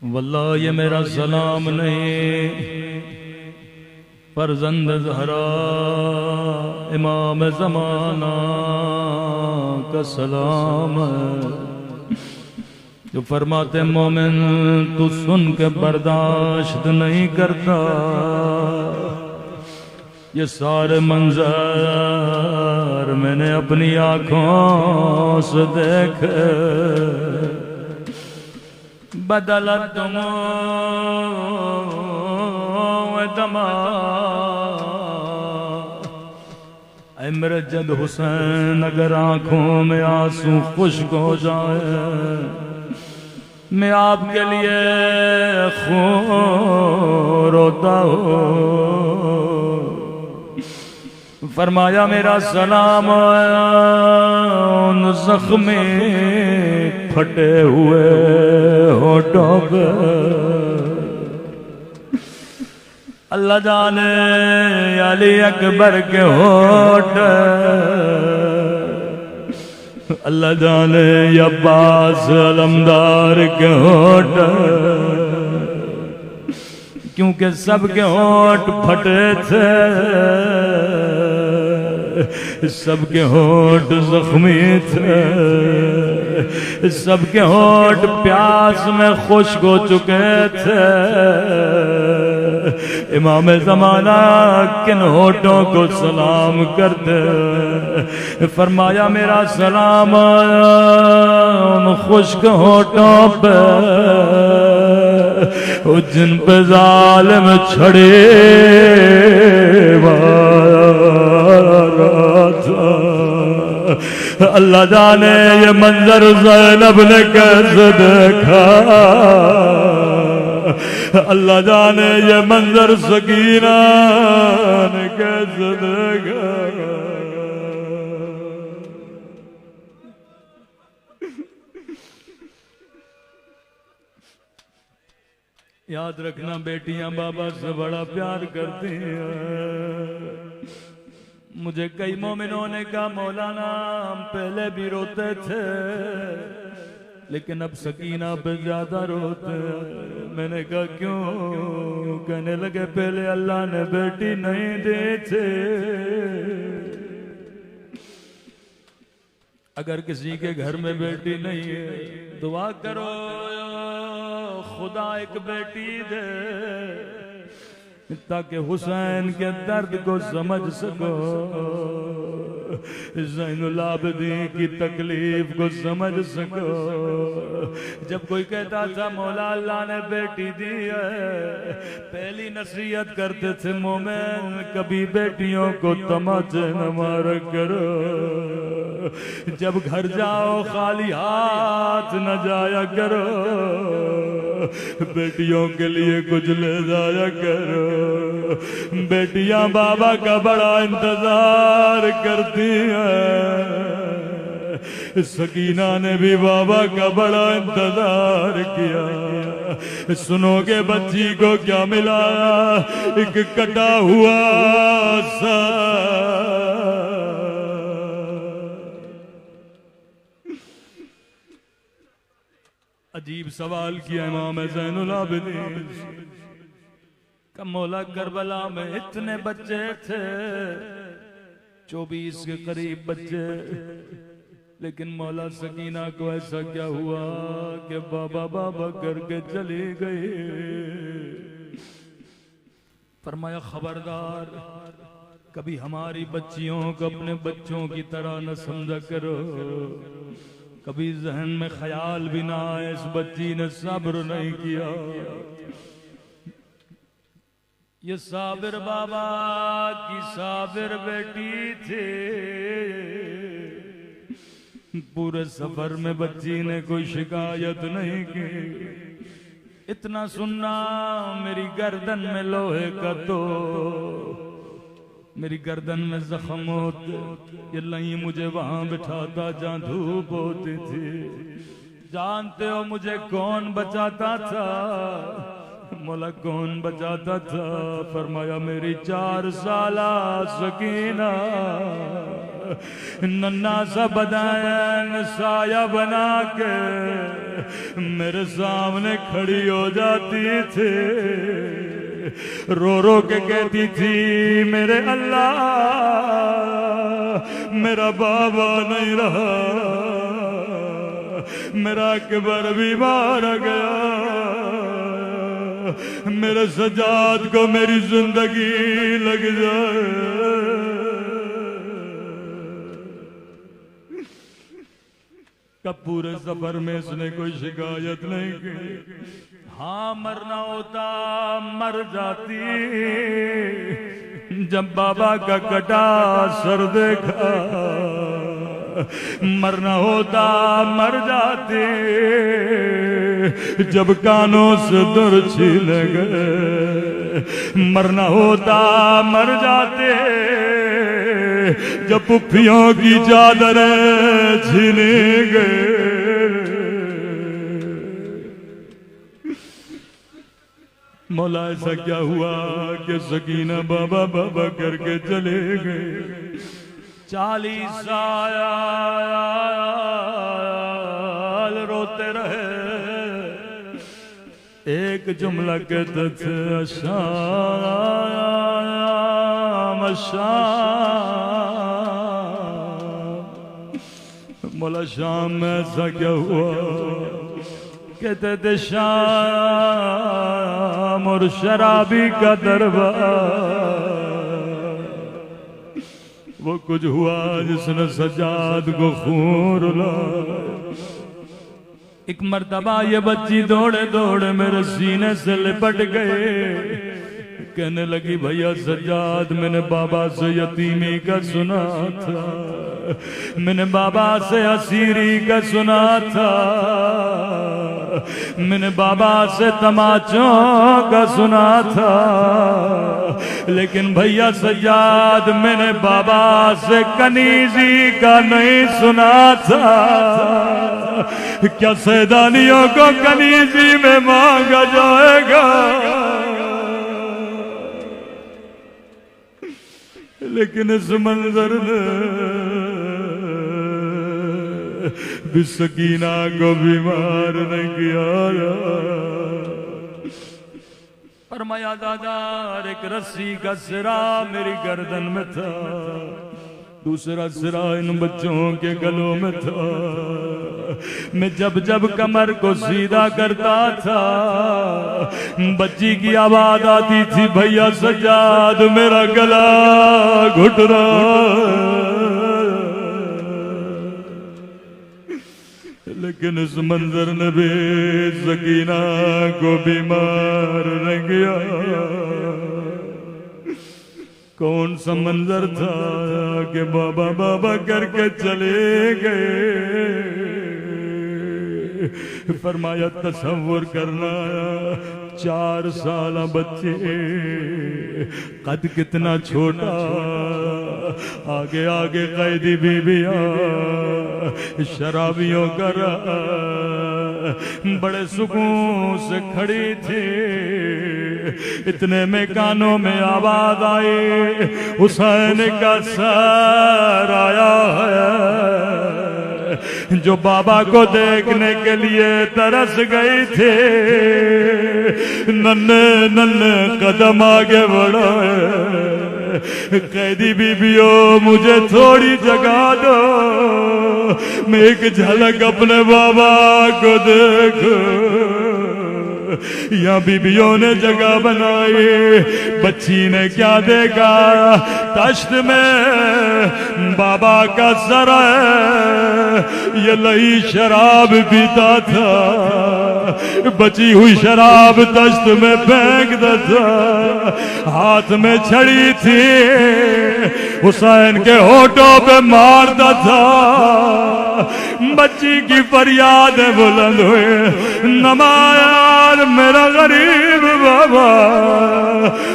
वल्लाह ये मेरा सलाम नहीं, फर्जंद ज़हरा इमाम ज़माना का सलाम है, जो फरमाते मोमिन तू सुन के बर्दाश्त नहीं करता, ये सारे मंजर मैंने अपनी आँखों से देखे। बदलत तुम दमा मेरे जद हुसैन अगर आंखों में आंसू खुश्क हो जाए, मैं आपके लिए खून रोता हूँ। फरमाया मेरा सलाम उन जख्मी फटे हुए होठों पे अल्लाह जाने अली अकबर के होठ, अल्लाह जाने अब्बास अलमदार के होठ, क्योंकि सबके होठ फटे थे, सबके होठ जख्मी थे, सबके होठ प्यास में खुश्क हो चुके थे। इमाम ज़माना किन होठों को सलाम करते, फरमाया मेरा सलाम उन खुश्क होठों पे जिन पे जालिम छड़े अल्लाह जाने ये मंजर ज़ैनब ने कैसे देखा, अल्लाह जाने ये मंजर सकीना ने कैसे देखा। याद रखना बेटियां बाबा से बड़ा प्यार करती हैं। मुझे कई मोमिनों ने कहा मौलाना हम पहले भी रोते थे लेकिन अब सकीना पे ज्यादा रोते हैं। मैंने कहा क्यों? कहने लगे पहले अल्लाह ने बेटी नहीं दी थी, अगर किसी के घर में बेटी नहीं है दुआ करो खुदा एक बेटी दे ताकि हुसैन के दर्द को समझ सको, ज़ैनुल आबिदीन की तकलीफ को समझ सको। जब कोई कहता था मौला अल्लाह ने बेटी दी है, पहली नसीहत करते थे मोमिन कभी बेटियों को तमाचे न मारा करो, जब घर जाओ खाली हाथ न जाया करो, बेटियों के लिए कुछ ले जाया करो। बेटियां बाबा का बड़ा इंतजार करती हैं, सकीना ने भी बाबा का बड़ा इंतजार किया। सुनोगे बच्ची को क्या मिला? एक कटा हुआ सा अजीब सवाल किया इमाम ज़ैनुल आबिदीन का मौला करबला में इतने बच्चे थे 24 के करीब बच्चे, लेकिन मौला सकीना को ऐसा क्या हुआ कि बाबा बाबा करके चली गई। फरमाया खबरदार कभी हमारी बच्चियों को अपने बच्चों की तरह न समझा करो, कभी जहन में ख्याल भी ना आए इस बच्ची ने सब्र नहीं किया। ये साबिर बाबा की साबिर बेटी थी, पूरे सफर में बच्ची ने कोई शिकायत नहीं की। इतना सुनना मेरी गर्दन में लोहे का तो मेरी गर्दन में जख्म होते, ये नहीं मुझे वहां बिठाता जहां धूप होती थी। जानते हो मुझे कौन बचाता था? मौला कौन बचाता था? फरमाया मेरी 4 साला सकीना नन्ना सा बदन साया बना के मेरे सामने खड़ी हो जाती थी, रो रो के कहती थी मेरे अल्लाह मेरा बाबा नहीं रहा, मेरा अकबर भी मारा गया, मेरे सजाद को मेरी जिंदगी लग जाए। कब पूरे सफर में इसने कोई शिकायत नहीं की। हाँ मरना होता मर जाती, जब बाबा का कटा सर देखा, मरना होता मर जाती, जब कानों से दुर छीने गए, मरना होता मर जाते, जब पुफियों की चादरें छीने गए, मौला ऐसा क्या हुआ कि सकीना बाबा बाबा करके चले गए। 40 साल रोते रहे। एक जुमला कहते थे शाम शाम। मौला शाम में ऐसा क्या हुआ? कहते थे शाम और शराबी का दरबार। वो कुछ हुआ जिसने सजाद को खून रुला। एक मर्तबा ये बच्ची दौड़े दौड़े मेरे सीने से लिपट गए। कहने लगी भैया सजाद मैंने बाबा से यतीमी का सुना था, मैंने बाबा से असीरी का सुना था, मैंने बाबा से तमाचों का सुना था, लेकिन भैया सजाद मैंने बाबा से कनीजी का नहीं सुना था। क्या सैदानियों को कनीजी में मांगा जाएगा? लेकिन इस मंजर ने भी सकीना को बीमार नहीं किया। फरमाया दादा एक रस्सी का सिरा मेरी गर्दन में था, दूसरा सिरा इन बच्चों के गलों में था। मैं जब जब कमर को सीधा करता था बच्ची की आवाज आती थी भैया सजाद मेरा गला घुट रहा। लेकिन इस मंजर ने भी सकीना को बीमार न किया। कौन सा मंजर था कि बाबा बाबा करके चले गए। फरमाया तसव्वुर करना 4 साल बच्चे, कद कितना छोटा, आगे आगे कैदी बीबियां शराबियों का बड़े सुकून से खड़ी थी। इतने में कानों में आवाज आई हुसैन का सर आया है। जो बाबा को देखने के लिए तरस गई थे नन्हे नन्हे कदम आगे बढ़ाए। कैदी बीबियों मुझे थोड़ी जगह दो, मैं एक झलक अपने बाबा को देखूं। यहाँ बीबियों ने जगह बनाई। बच्ची ने क्या देखा? तश्त में बाबा का सर है, ये लई शराब पीता था, बची हुई शराब तश्त में फेंक देता। हाथ में छड़ी थी, हुसैन के होठों पे मारता था। बच्ची की फरियाद बुलंद हुए, नमायार मेरा गरीब बाबा,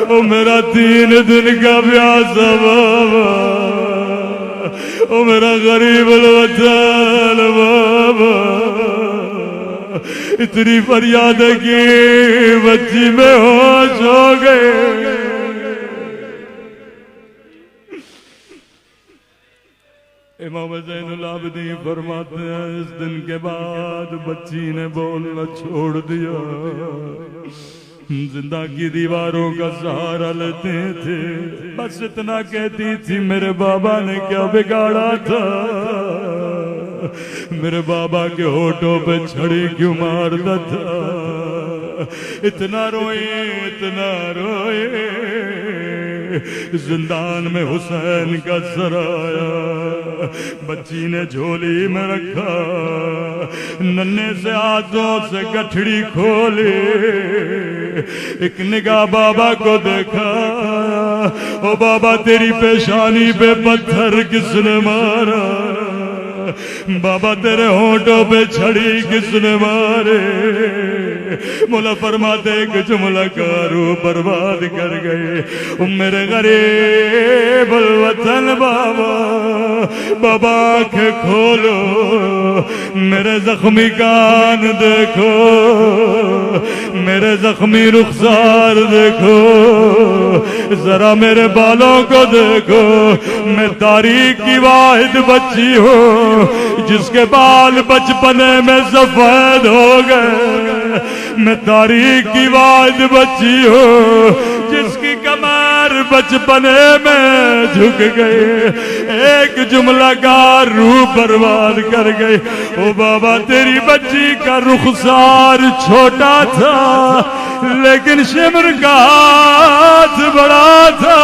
ओ मेरा 3 दिन का प्यास बाबा, ओ मेरा गरीब वतन बाबा। इतनी फरियाद की बच्ची में होश हो गए। इमाम ज़ैनुल आबिदीन फरमाते हैं इस दिन के बाद बच्ची ने बोलना छोड़ दिया। जिंदा की दीवारों का सहारा लेते थे, बस इतना कहती थी मेरे बाबा ने क्या बिगाड़ा था, मेरे बाबा के होठों पे छड़ी क्यों मारता था। इतना रोए इतना रोए। जिंदान में हुसैन का सर आया, बच्ची ने झोली में रखा, नन्हे से हाथों से गठड़ी खोली, एक निगाह बाबा को देखा। ओ बाबा तेरी पेशानी पे पत्थर किसने मारा? बाबा तेरे होंठों पे छड़ी किसने मारे? मौला फरमाते एक जुमला का रूह बर्बाद कर गए मेरे गरीब वतन बाबा। बाबा आंखें खोलो, मेरे जख्मी कान देखो, मेरे जख्मी रुखसार देखो, जरा मेरे बालों को देखो। मैं तारीख की वाहिद बच्ची हूँ जिसके बाल बचपने में सफेद हो गए। मैं तारीख की वाहिद बच्ची हूँ जिसकी कमर बचपने में झुक गई। एक जुमला का रूह बर्बाद कर गई। ओ बाबा तेरी बच्ची का रुखसार छोटा था लेकिन शिमर का हाथ बड़ा था।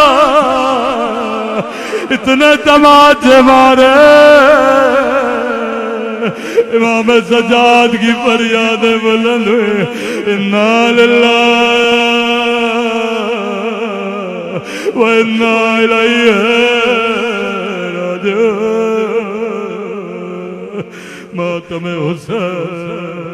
इतने तमाचे मारे, इमाम सजाद की फरियाद बुलंद हुई, इन्ना लिल्लाह व इन्ना इलैहि राजिऊन। मातम हुसैन।